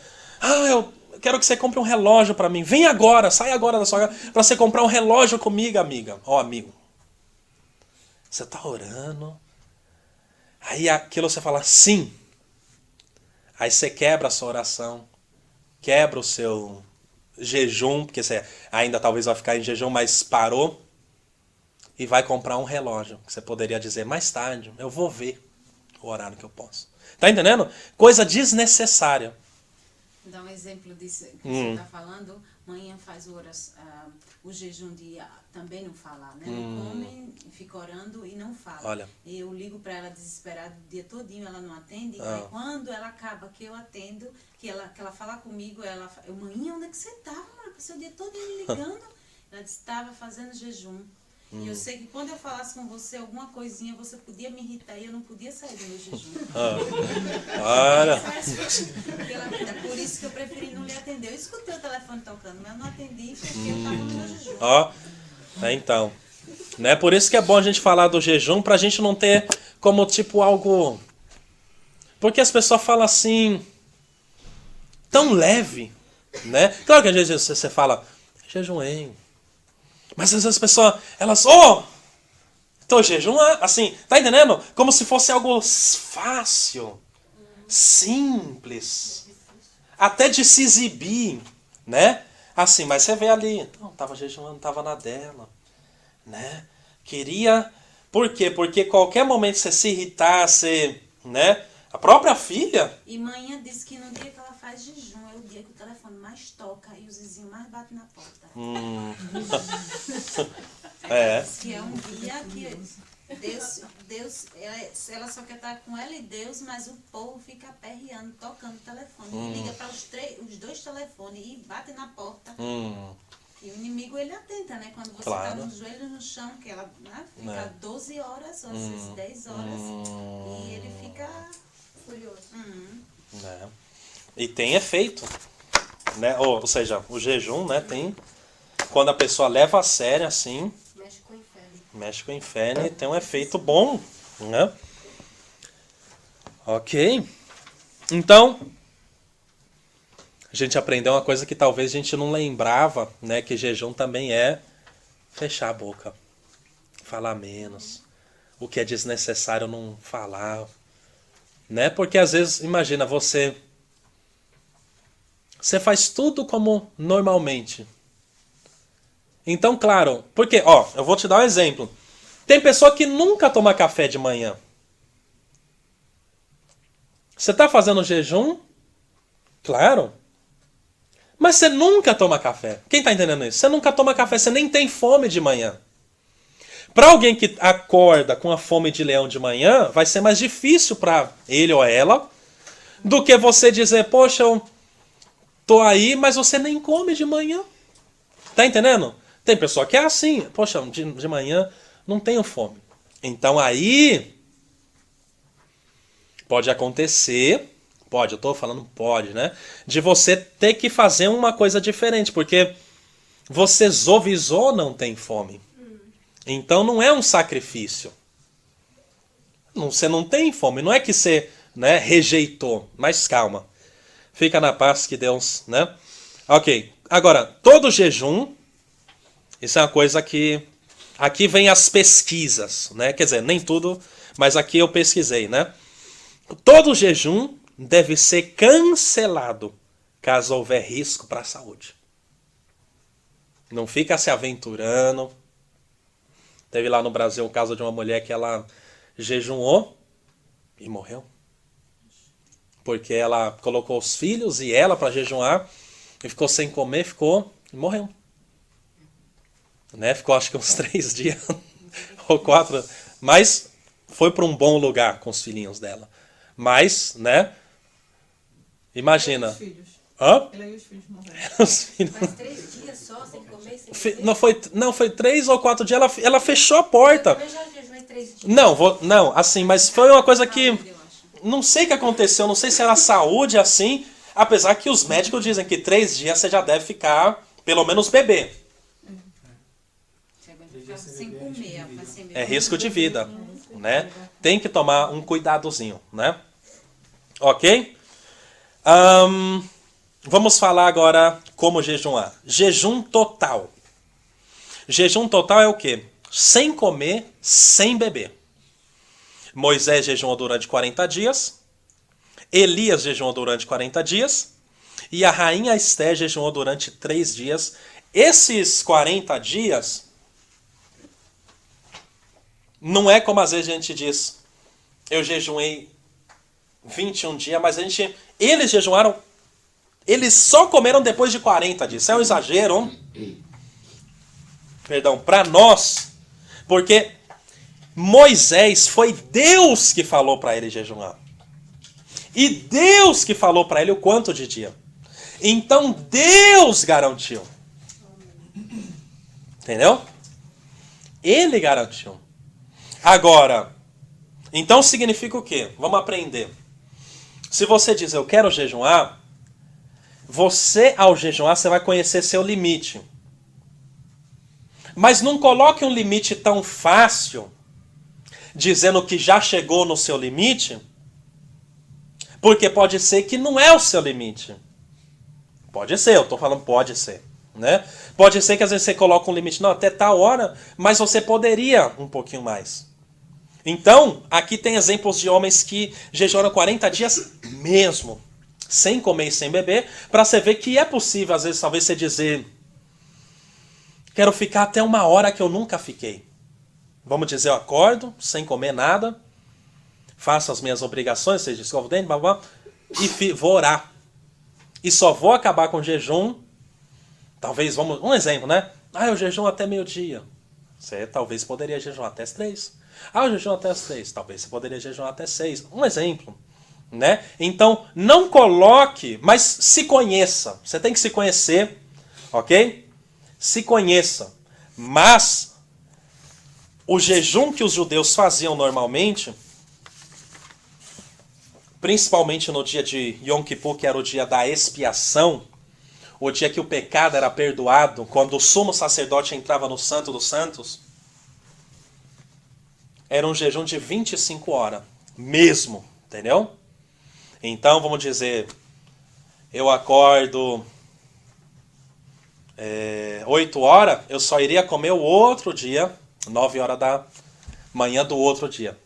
Eu quero que você compre um relógio pra mim. Vem agora, sai agora da sua casa pra você comprar um relógio comigo, amiga. Amigo. Você tá orando. Aí aquilo você fala, sim. Aí você quebra a sua oração. Quebra o seu jejum, porque você ainda talvez vai ficar em jejum, mas parou. E vai comprar um relógio. Que você poderia dizer, mais tarde, eu vou ver o horário que eu posso. Tá entendendo? Coisa desnecessária. Dá um exemplo disso que você está falando. manhã faz o jejum de também não falar, né? Não come, fica orando e não fala. Olha. Eu ligo para ela desesperada o dia todinho, ela não atende. Ah. Aí quando ela acaba que eu atendo, que ela fala comigo, eu, mãe, onde é que você estava, mano? Passei o dia todinho me ligando. Ela disse, estava fazendo jejum. E eu sei que quando eu falasse com você alguma coisinha, você podia me irritar e eu não podia sair do meu jejum. Olha. Por isso que eu preferi não lhe atender. Eu escutei o telefone tocando, mas eu não atendi porque eu estava no meu jejum. Ó, então, né? Por isso que é bom a gente falar do jejum, pra gente não ter como tipo algo... Porque as pessoas falam assim, tão leve, né? Claro que às vezes você fala, jejuei. Mas às vezes as pessoas, elas, tô jejuando, assim, tá entendendo? Como se fosse algo fácil, simples, até de se exibir, né? Assim, mas você vê ali, não, tava jejuando, tava na dela, né? Queria, por quê? Porque qualquer momento você se irritar, você, né? A própria filha... E manhã disse que no dia que ela faz jejum, é o dia que o telefone mais toca e os vizinhos mais batem na porta. Diz que é um dia que Deus ela só quer estar com ela e Deus, mas o povo fica aperreando, tocando o telefone. E liga para os dois telefones e bate na porta. E o inimigo, ele atenta, né? Quando você está no joelho no chão, que ela fica 12 horas, ou às vezes 10 horas, e ele fica furioso. Né? E tem efeito, né? Ou seja, o jejum, né, tem... Quando a pessoa leva a sério, assim... Mexe com o inferno e tem um efeito bom, né? Ok. Então, a gente aprendeu uma coisa que talvez a gente não lembrava, né? Que jejum também é fechar a boca, falar menos, o que é desnecessário não falar, né? Porque às vezes, imagina, você faz tudo como normalmente. Então, claro, porque, eu vou te dar um exemplo. Tem pessoa que nunca toma café de manhã. Você está fazendo jejum? Claro. Mas você nunca toma café. Quem está entendendo isso? Você nunca toma café, você nem tem fome de manhã. Para alguém que acorda com a fome de leão de manhã, vai ser mais difícil para ele ou ela do que você dizer, poxa, eu tô aí, mas você nem come de manhã. Tá entendendo? Tem pessoa que é assim, poxa, de manhã não tenho fome. Então aí pode acontecer, eu tô falando pode, né? De você ter que fazer uma coisa diferente, porque você zovisou não tem fome. Então não é um sacrifício. Você não tem fome, não é que você, né, rejeitou, mas calma. Fica na paz que Deus, né? Ok, agora, todo jejum... Isso é uma coisa que... Aqui vem as pesquisas, né? Quer dizer, nem tudo, mas aqui eu pesquisei, né? Todo jejum deve ser cancelado caso houver risco para a saúde. Não fica se aventurando. Teve lá no Brasil o caso de uma mulher que ela jejuou e morreu. Porque ela colocou os filhos e ela para jejuar e ficou sem comer, e morreu. Né? Ficou acho que uns 3 dias ou 4, mas foi para um bom lugar com os filhinhos dela. Mas, né? Imagina. Os filhos. Hã? Ela e os filhos morreram. Os filhos... Mas 3 dias só, sem comer, sem beber? Não, foi 3 ou 4 dias, ela fechou a porta. Eu já jejuei 3 dias. Não, assim, mas foi uma coisa que... Não sei o que aconteceu, não sei se era saúde assim, apesar que os médicos dizem que 3 dias você já deve ficar, pelo menos beber. Sem comer, sem beber. É risco de vida, né? Tem que tomar um cuidadozinho, né? Ok? Vamos falar agora como jejuar. Jejum total. Jejum total é o quê? Sem comer, sem beber. Moisés jejuou durante 40 dias. Elias jejuou durante 40 dias. E a rainha Esté jejuou durante 3 dias. Esses 40 dias... Não é como às vezes a gente diz, eu jejuei 21 dias, mas eles jejuaram Eles só comeram depois de 40 dias. Isso é um exagero, perdão, para nós, porque Moisés foi Deus que falou para ele jejuar. E Deus que falou para ele o quanto de dia. Então Deus garantiu. Entendeu? Ele garantiu. Agora, então significa o quê? Vamos aprender. Se você diz, eu quero jejuar, você, ao jejuar, você vai conhecer seu limite. Mas não coloque um limite tão fácil, dizendo que já chegou no seu limite, porque pode ser que não é o seu limite. Pode ser, eu estou falando pode ser. Né? Pode ser que às vezes você coloque um limite, não, até tal hora, mas você poderia um pouquinho mais. Então, aqui tem exemplos de homens que jejuaram 40 dias mesmo, sem comer e sem beber, para você ver que é possível, às vezes, talvez você dizer, quero ficar até uma hora que eu nunca fiquei. Vamos dizer, eu acordo, sem comer nada, faço as minhas obrigações, seja escovo o dente, blá, blá, e vou orar. E só vou acabar com o jejum, talvez, vamos, um exemplo, né? Eu jejuo até meio-dia. Você talvez poderia jejuar até as 3. Eu jejuo até as 3. Talvez você poderia jejuar até 6. Um exemplo. Né? Então, não coloque, mas se conheça. Você tem que se conhecer, ok? Se conheça. Mas, o jejum que os judeus faziam normalmente, principalmente no dia de Yom Kippur, que era o dia da expiação, o dia que o pecado era perdoado, quando o sumo sacerdote entrava no Santo dos Santos, era um jejum de 25 horas. Mesmo, entendeu? Então, vamos dizer, eu acordo 8 horas, eu só iria comer o outro dia, 9 horas da manhã do outro dia.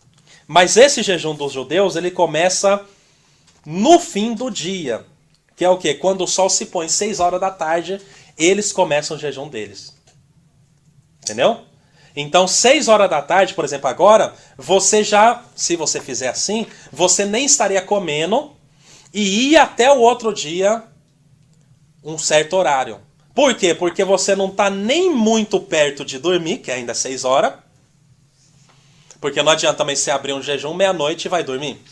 Mas esse jejum dos judeus, ele começa no fim do dia. Que é o quê? Quando o sol se põe 6 horas da tarde, eles começam o jejum deles. Entendeu? Então, 6 horas da tarde, por exemplo, agora, você já, se você fizer assim, você nem estaria comendo e ia até o outro dia um certo horário. Por quê? Porque você não está nem muito perto de dormir, que ainda é 6 horas. Porque não adianta também você abrir um jejum meia-noite e vai dormir.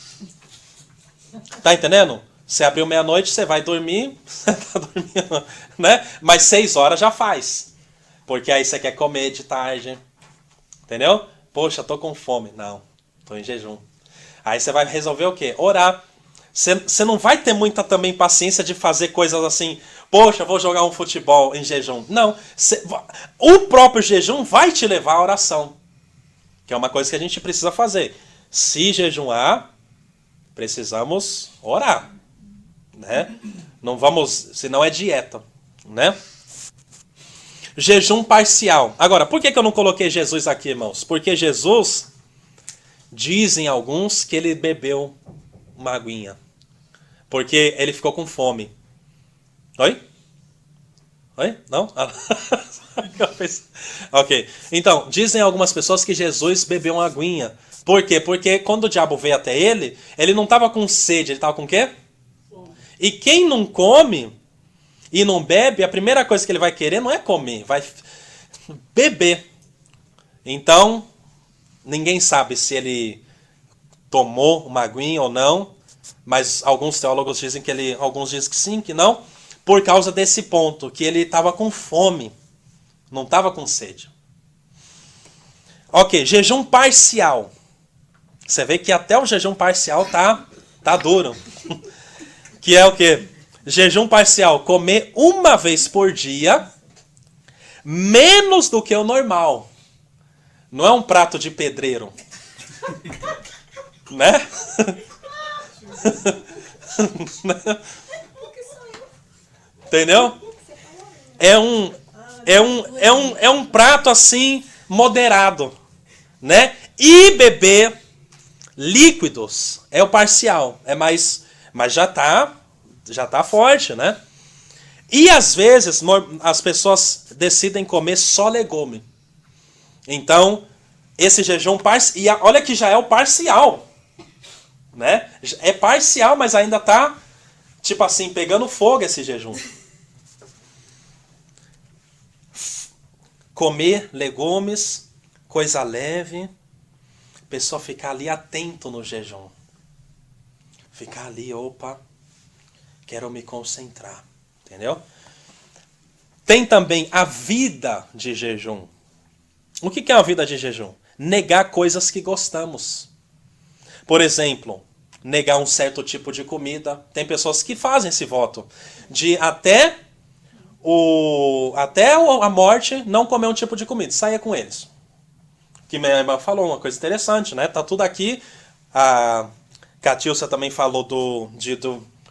Tá entendendo? Você abriu meia-noite, você vai dormir, você tá dormindo, né? Mas 6 horas já faz. Porque aí você quer comer de tarde. Entendeu? Poxa, tô com fome. Não, tô em jejum. Aí você vai resolver o quê? Orar. Você não vai ter muita também paciência de fazer coisas assim, poxa, vou jogar um futebol em jejum. Não. O próprio jejum vai te levar à oração. Que é uma coisa que a gente precisa fazer. Se jejuar, precisamos orar. Né? Não vamos, senão é dieta, né? Jejum parcial. Agora, por que eu não coloquei Jesus aqui, irmãos? Porque Jesus, dizem alguns, que ele bebeu uma aguinha. Porque ele ficou com fome. Oi? Oi? Não? Ok. Então, dizem algumas pessoas que Jesus bebeu uma aguinha. Por quê? Porque quando o diabo veio até ele, ele não estava com sede, ele estava com o quê? E quem não come e não bebe, a primeira coisa que ele vai querer não é comer, vai beber. Então, ninguém sabe se ele tomou uma aguinha ou não, mas alguns teólogos dizem que alguns dizem que sim, que não, por causa desse ponto, que ele estava com fome, não estava com sede. Ok, jejum parcial. Você vê que até o jejum parcial tá duro. Que é o quê? Jejum parcial, comer uma vez por dia, menos do que o normal. Não é um prato de pedreiro. Né? Entendeu? É um prato assim, moderado. Né? E beber líquidos é o parcial. Mas já tá forte, né? E às vezes as pessoas decidem comer só legume. Então, esse jejum parcial, e olha que já é o parcial, né? É parcial, mas ainda tá tipo assim, pegando fogo esse jejum. Comer legumes, coisa leve, a pessoa ficar ali atento no jejum. Ficar ali, opa, quero me concentrar, entendeu? Tem também a vida de jejum. O que é a vida de jejum? Negar coisas que gostamos. Por exemplo, negar um certo tipo de comida. Tem pessoas que fazem esse voto de até a morte não comer um tipo de comida. Saia com eles. Que minha irmã falou uma coisa interessante, né? Tá tudo aqui. A Catilcia também falou de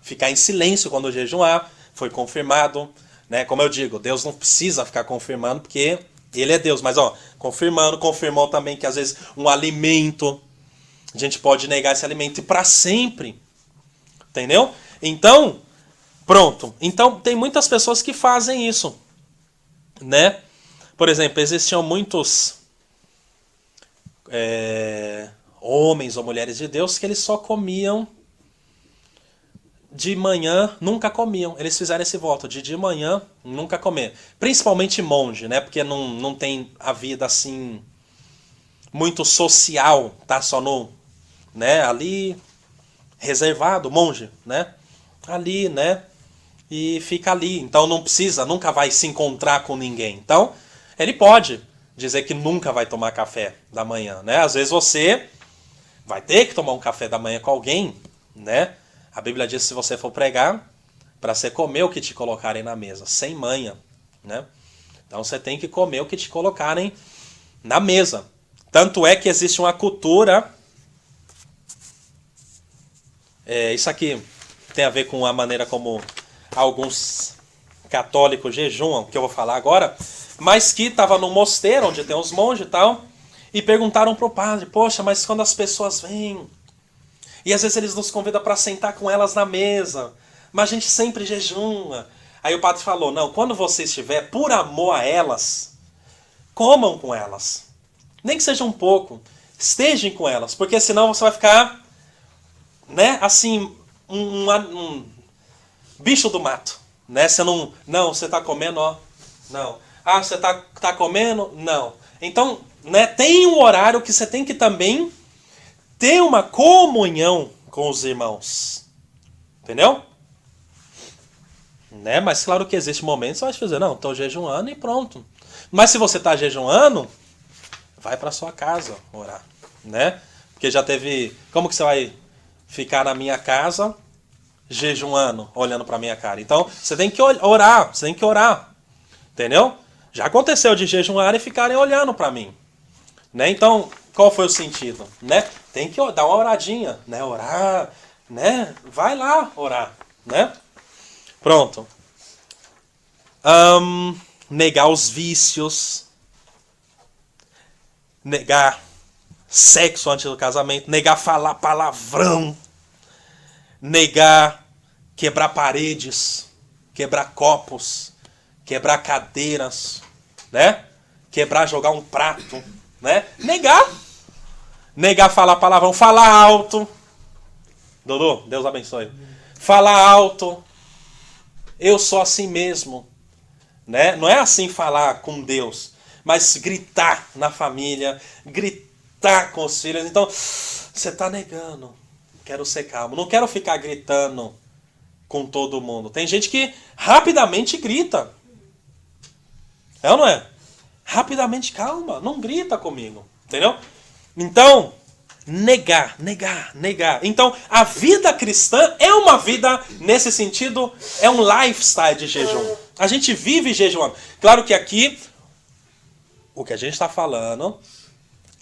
ficar em silêncio quando jejuar. Foi confirmado. Né? Como eu digo, Deus não precisa ficar confirmando, porque Ele é Deus. Mas, confirmou também que às vezes um alimento, a gente pode negar esse alimento e para sempre. Entendeu? Então, pronto. Então, tem muitas pessoas que fazem isso. Né? Por exemplo, existiam muitos homens ou mulheres de Deus que eles só comiam de manhã, nunca comiam. Eles fizeram esse voto de manhã nunca comer. Principalmente monge, né? Porque não tem a vida assim muito social, tá? Só no, né? Ali reservado, monge, né? Ali, né? E fica ali. Então não precisa, nunca vai se encontrar com ninguém. Então, ele pode dizer que nunca vai tomar café da manhã, né? Às vezes você vai ter que tomar um café da manhã com alguém, né? A Bíblia diz que se você for pregar, para você comer o que te colocarem na mesa, sem manha, né? Então você tem que comer o que te colocarem na mesa. Tanto é que existe uma cultura, isso aqui tem a ver com a maneira como alguns católicos jejuam, que eu vou falar agora, mas que estava no mosteiro, onde tem os monges e tal, e perguntaram pro padre, poxa, mas quando as pessoas vêm, e às vezes eles nos convidam para sentar com elas na mesa, mas a gente sempre jejuma. Aí o padre falou, não, quando você estiver, por amor a elas, comam com elas. Nem que seja um pouco, estejam com elas, porque senão você vai ficar, né, assim, um bicho do mato. Né? Você não, você está comendo, ó, não. Ah, você tá comendo? Não. Então, né, tem um horário que você tem que também ter uma comunhão com os irmãos. Entendeu? Né? Mas claro que existe momentos que você vai fazer, não, estou jejuando e pronto. Mas se você está jejuando, vai para sua casa orar. Né? Porque já teve... Como que você vai ficar na minha casa jejuando, olhando para minha cara? Então, você tem que orar. Você tem que orar. Entendeu? Já aconteceu de jejuar e ficarem olhando para mim. Né? Então, qual foi o sentido? Né? Tem que dar uma oradinha, né? Orar, né? Vai lá orar, né? Pronto. Negar os vícios. Negar sexo antes do casamento. Negar falar palavrão. Negar quebrar paredes. Quebrar copos. Quebrar cadeiras. Né? Quebrar, jogar um prato. Né? Negar falar palavrão, falar alto. Dodô, Deus abençoe. Falar alto. Eu sou assim mesmo. Né? Não é assim falar com Deus, mas gritar na família, gritar com os filhos. Então, você está negando. Quero ser calmo. Não quero ficar gritando com todo mundo. Tem gente que rapidamente grita. É ou não é? Rapidamente, calma, não grita comigo, entendeu? Então, negar. Então, a vida cristã é uma vida, nesse sentido, é um lifestyle de jejum. A gente vive jejuando. Claro que aqui, o que a gente está falando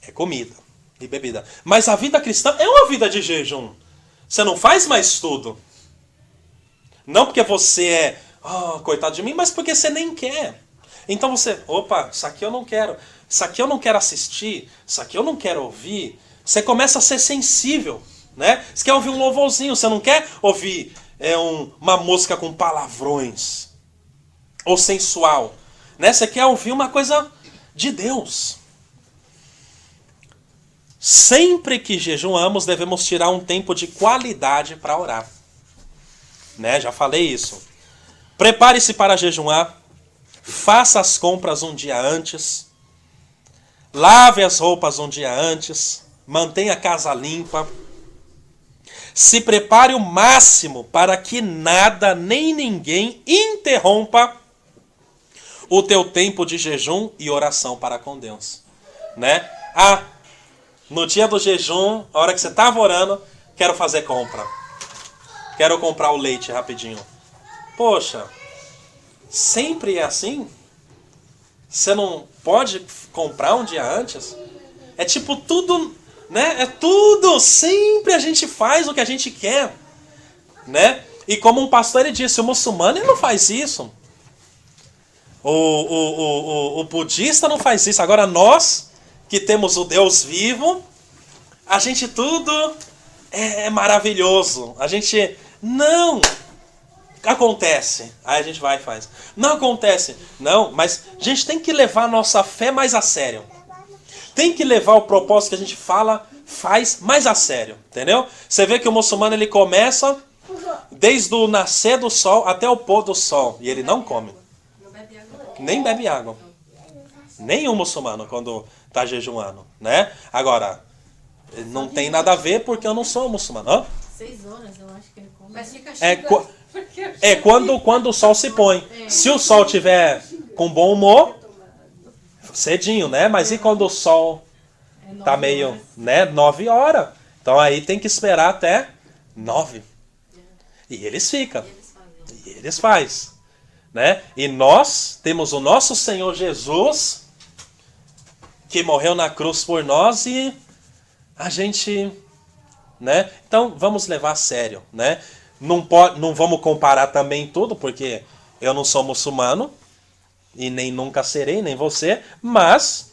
é comida e bebida. Mas a vida cristã é uma vida de jejum. Você não faz mais tudo. Não porque você é, coitado de mim, mas porque você nem quer. Então você, opa, isso aqui eu não quero. Isso aqui eu não quero assistir. Isso aqui eu não quero ouvir. Você começa a ser sensível, né? Você quer ouvir um louvorzinho. Você não quer ouvir uma música com palavrões. Ou sensual. Né? Você quer ouvir uma coisa de Deus. Sempre que jejuamos, devemos tirar um tempo de qualidade para orar. né? Já falei isso. Prepare-se para jejuar. Faça as compras um dia antes. Lave as roupas um dia antes. Mantenha a casa limpa. Se prepare o máximo para que nada nem ninguém interrompa o teu tempo de jejum e oração para com Deus, né? Ah, no dia do jejum, a hora que você estava orando, quero fazer compra. Quero comprar o leite rapidinho. Poxa, sempre é assim? Você não pode comprar um dia antes? É tipo tudo, né? É tudo, sempre a gente faz o que a gente quer, né? E como um pastor ele disse, o muçulmano ele não faz isso. O budista não faz isso. Agora nós, que temos o Deus vivo, a gente tudo é maravilhoso. A gente, não, acontece. Aí a gente vai e faz. Não acontece. Não, mas a gente tem que levar a nossa fé mais a sério. Tem que levar o propósito que a gente faz mais a sério. Entendeu? Você vê que o muçulmano ele começa desde o nascer do sol até o pôr do sol. E ele não come. Nem bebe água. Nenhum muçulmano quando está jejuando, né? Agora, não tem nada a ver porque eu não sou muçulmano. Hã? 6 horas eu acho que ele come. Mas fica Quando o sol se põe. Se o sol tiver com bom humor, cedinho, né? Mas e quando o sol tá meio, né? 9 horas. Então aí tem que esperar até 9. E eles ficam. E eles fazem. Né? E nós temos o nosso Senhor Jesus, que morreu na cruz por nós, e a gente, né? Então vamos levar a sério, né? Não vamos comparar também tudo, porque eu não sou muçulmano, e nem nunca serei, nem você, mas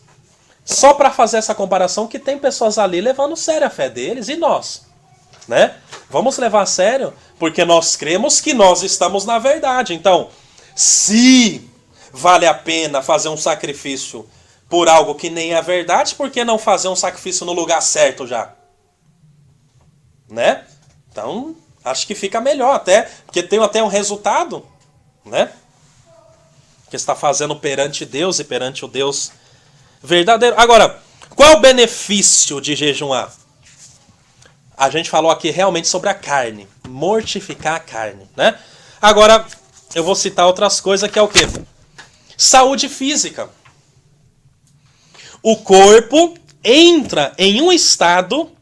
só para fazer essa comparação que tem pessoas ali levando a sério a fé deles, e nós, né? Vamos levar a sério, porque nós cremos que nós estamos na verdade. Então, se vale a pena fazer um sacrifício por algo que nem é verdade, por que não fazer um sacrifício no lugar certo já? Né? Então, acho que fica melhor até, porque tem até um resultado, né? Que está fazendo perante Deus e perante o Deus verdadeiro. Agora, qual é o benefício de jejuar? A gente falou aqui realmente sobre a carne, mortificar a carne, né? Agora, eu vou citar outras coisas que é o quê? Saúde física. O corpo entra em um estado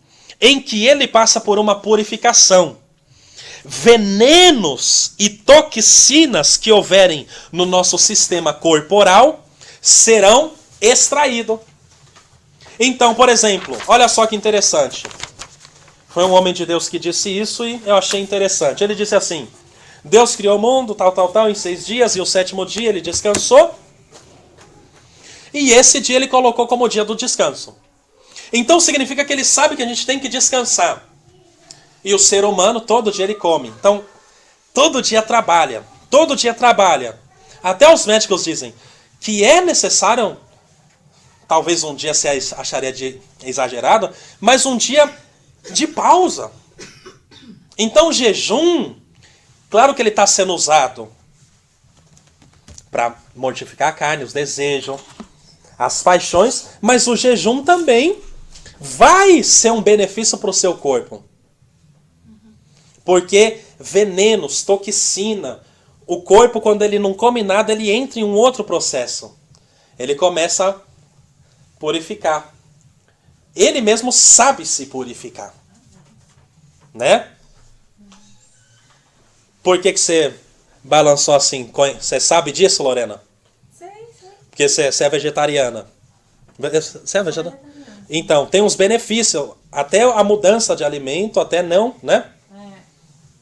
em que ele passa por uma purificação. Venenos e toxinas que houverem no nosso sistema corporal serão extraídos. Então, por exemplo, olha só que interessante. Foi um homem de Deus que disse isso e eu achei interessante. Ele disse assim: Deus criou o mundo, tal, em 6 dias, e o 7º dia ele descansou. E esse dia ele colocou como o dia do descanso. Então significa que ele sabe que a gente tem que descansar. E o ser humano, todo dia ele come. Então, todo dia trabalha. Todo dia trabalha. Até os médicos dizem que é necessário, talvez um dia se acharia exagerado, mas um dia de pausa. Então o jejum, claro que ele está sendo usado para mortificar a carne, os desejos, as paixões, mas o jejum também vai ser um benefício para o seu corpo. Porque venenos, toxina, o corpo quando ele não come nada, ele entra em um outro processo. Ele começa a purificar. Ele mesmo sabe se purificar. Né? Por que você balançou assim? Você sabe disso, Lorena? Sei. Porque você é vegetariana. Você é vegetariana? Então, tem uns benefícios. Até a mudança de alimento, até não, né?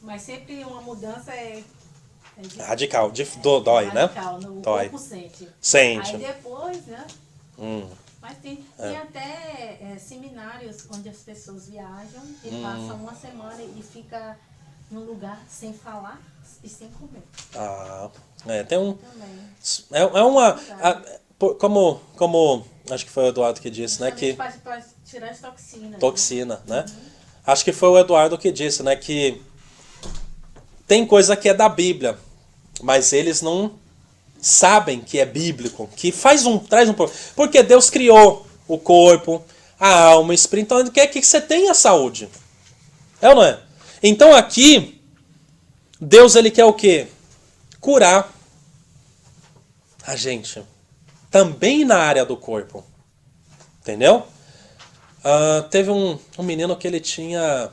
Mas sempre uma mudança é radical. Dói, né? Radical, o dói. corpo sente. Sente. Aí depois, né? Mas tem até seminários onde as pessoas viajam e passam uma semana e fica num lugar sem falar e sem comer. Tem um... Também. É uma... Como acho que foi o Eduardo que disse, né? Que Para tirar as toxinas. Toxina, né? Acho que foi o Eduardo que disse, né? Que tem coisa que é da Bíblia, mas eles não sabem que é bíblico, que traz um problema. Porque Deus criou o corpo, a alma, o espírito, então ele quer que você tenha saúde. É ou não é? Então aqui, Deus ele quer o quê? Curar a gente. Também na área do corpo. Entendeu? Teve um menino que ele tinha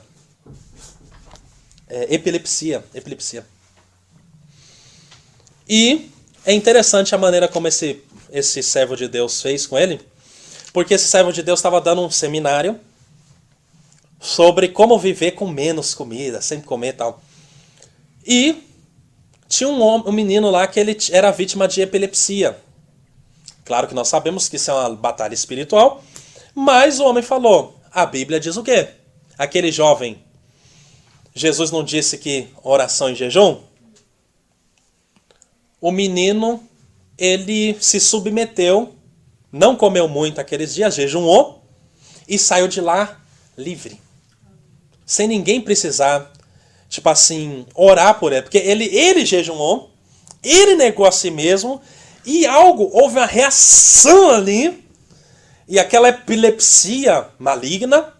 epilepsia. E é interessante a maneira como esse servo de Deus fez com ele, porque esse servo de Deus estava dando um seminário sobre como viver com menos comida, sem comer e tal. E tinha um menino lá que ele era vítima de epilepsia. Claro que nós sabemos que isso é uma batalha espiritual, mas o homem falou, a Bíblia diz o quê? Aquele jovem, Jesus não disse que oração e jejum? O menino, ele se submeteu, não comeu muito aqueles dias, jejuou e saiu de lá livre. Sem ninguém precisar, tipo assim, orar por ele. Porque ele jejuou, ele negou a si mesmo e houve uma reação ali. E aquela epilepsia maligna,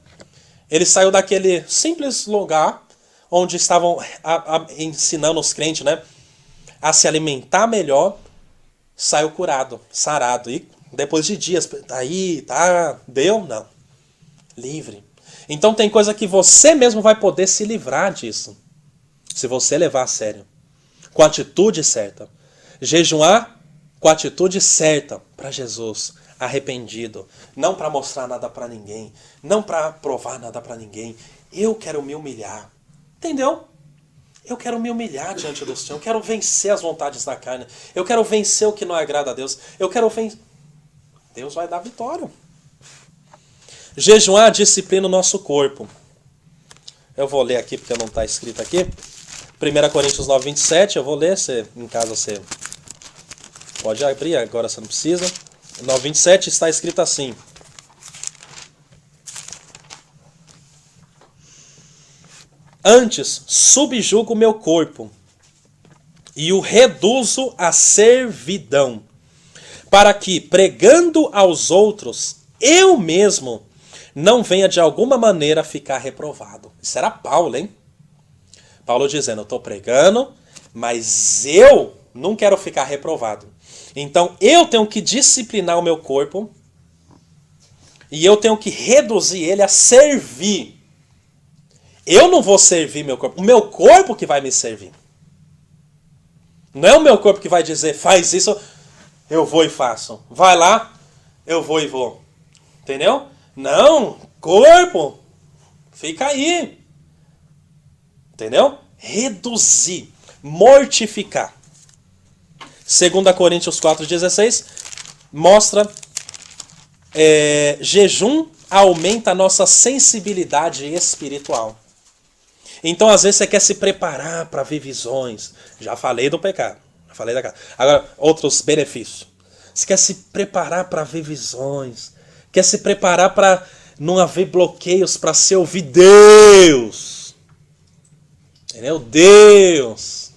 ele saiu daquele simples lugar onde estavam ensinando os crentes, né? A se alimentar melhor, saiu curado, sarado. E depois de dias, aí, tá, deu? Não. Livre. Então tem coisa que você mesmo vai poder se livrar disso. Se você levar a sério. Com a atitude certa. Jejuar com a atitude certa para Jesus. Arrependido. Não para mostrar nada para ninguém. Não para provar nada para ninguém. Eu quero me humilhar. Entendeu? Eu quero me humilhar diante do Senhor. Eu quero vencer as vontades da carne. Eu quero vencer o que não agrada a Deus. Eu quero vencer. Deus vai dar vitória. Jejuar disciplina o nosso corpo. Eu vou ler aqui porque não está escrito aqui. 1 Coríntios 9, 27. Eu vou ler. Em casa você pode abrir. Agora você não precisa. 9, 27 está escrito assim. Antes, subjugo o meu corpo e o reduzo à servidão, para que, pregando aos outros, eu mesmo não venha de alguma maneira ficar reprovado. Isso era Paulo, hein? Paulo dizendo, eu estou pregando, mas eu não quero ficar reprovado. Então, eu tenho que disciplinar o meu corpo e eu tenho que reduzir ele a servir. Eu não vou servir meu corpo. O meu corpo que vai me servir. Não é o meu corpo que vai dizer, faz isso, eu vou e faço. Vai lá, eu vou e vou. Entendeu? Não, corpo, fica aí. Entendeu? Reduzir, mortificar. 2 Coríntios 4,16 mostra jejum aumenta a nossa sensibilidade espiritual. Então, às vezes, você quer se preparar para ver visões. Já falei do pecado. Já falei da casa. Agora, outros benefícios. Você quer se preparar para ver visões. Quer se preparar para não haver bloqueios para se ouvir Deus. Entendeu? Deus.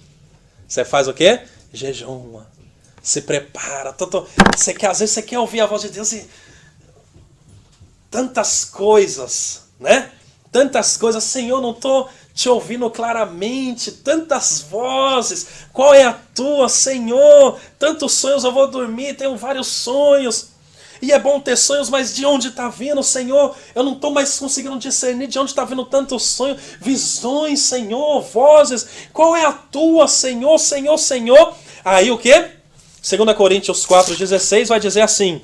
Você faz o quê? Jejuma. Se prepara. Você quer, às vezes você quer ouvir a voz de Deus e... Tantas coisas, né? Tantas coisas. Senhor, não estou te ouvindo claramente. Tantas vozes. Qual é a tua, Senhor? Tantos sonhos, eu vou dormir, tenho vários sonhos. E é bom ter sonhos, mas de onde está vindo, Senhor? Eu não estou mais conseguindo discernir de onde está vindo tanto sonho. Visões, Senhor, vozes. Qual é a tua, Senhor, Senhor, Senhor? Aí o quê? 2 Coríntios 4,16 vai dizer assim.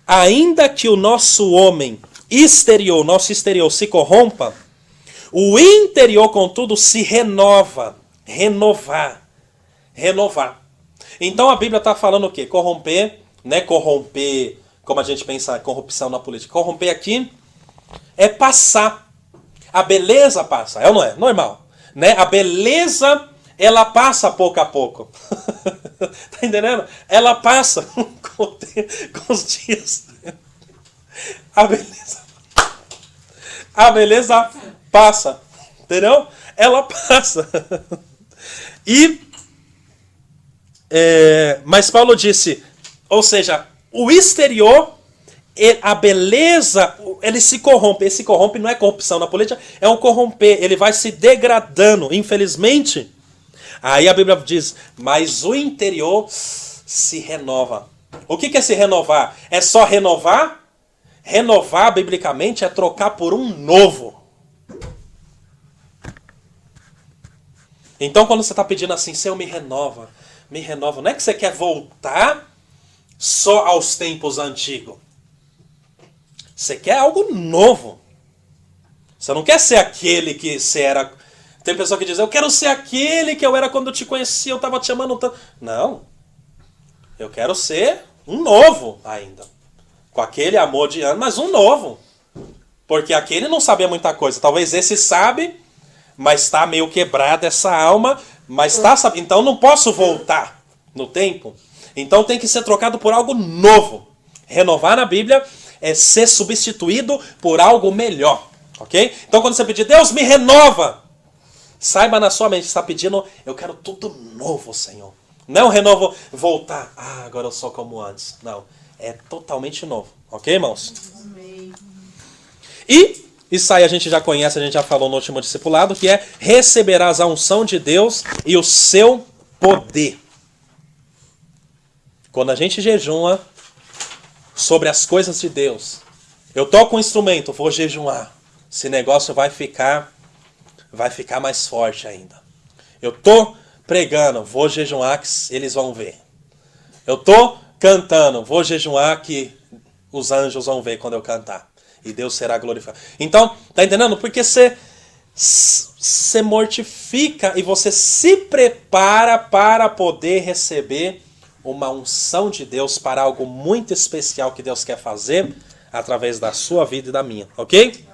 Ainda que o nosso homem exterior, nosso exterior se corrompa, o interior, contudo, se renova. Renovar. Então a Bíblia está falando o quê? Corromper, né? Corromper, como a gente pensa, corrupção na política. Corromper aqui é passar. A beleza passa, é ou não é? Normal. Né? A beleza, ela passa pouco a pouco. Tá entendendo? Ela passa com os dias. A beleza passa. Entendeu? Ela passa. Mas Paulo disse, ou seja, o exterior, a beleza, ele se corrompe. Esse corrompe não é corrupção na política, é um corromper. Ele vai se degradando, infelizmente. Aí a Bíblia diz, mas o interior se renova. O que é se renovar? É só renovar? Renovar, biblicamente, é trocar por um novo. Então, quando você está pedindo assim, Senhor, me renova. Não é que você quer voltar só aos tempos antigos. Você quer algo novo. Você não quer ser aquele que você era. Tem pessoa que diz, eu quero ser aquele que eu era quando eu te conheci, eu estava te amando tanto. Não. Eu quero ser um novo ainda. Com aquele amor de ano, mas um novo. Porque aquele não sabia muita coisa. Talvez esse sabe, mas está meio quebrada essa alma, mas está sabendo. Então não posso voltar no tempo. Então tem que ser trocado por algo novo. Renovar na Bíblia é ser substituído por algo melhor. Ok? Então quando você pedir, Deus me renova, saiba na sua mente, você está pedindo, eu quero tudo novo, Senhor. Não renovo, voltar. Agora eu sou como antes. Não, é totalmente novo. Ok, irmãos? E isso aí a gente já conhece, a gente já falou no último discipulado, que é receberás a unção de Deus e o seu poder. Quando a gente jejuma sobre as coisas de Deus, eu toco um instrumento, vou jejuar, esse negócio vai ficar mais forte ainda. Eu tô pregando, vou jejuar que eles vão ver. Eu tô cantando, vou jejuar que os anjos vão ver quando eu cantar. E Deus será glorificado. Então, tá entendendo? Porque você mortifica e você se prepara para poder receber uma unção de Deus para algo muito especial que Deus quer fazer através da sua vida e da minha. Ok?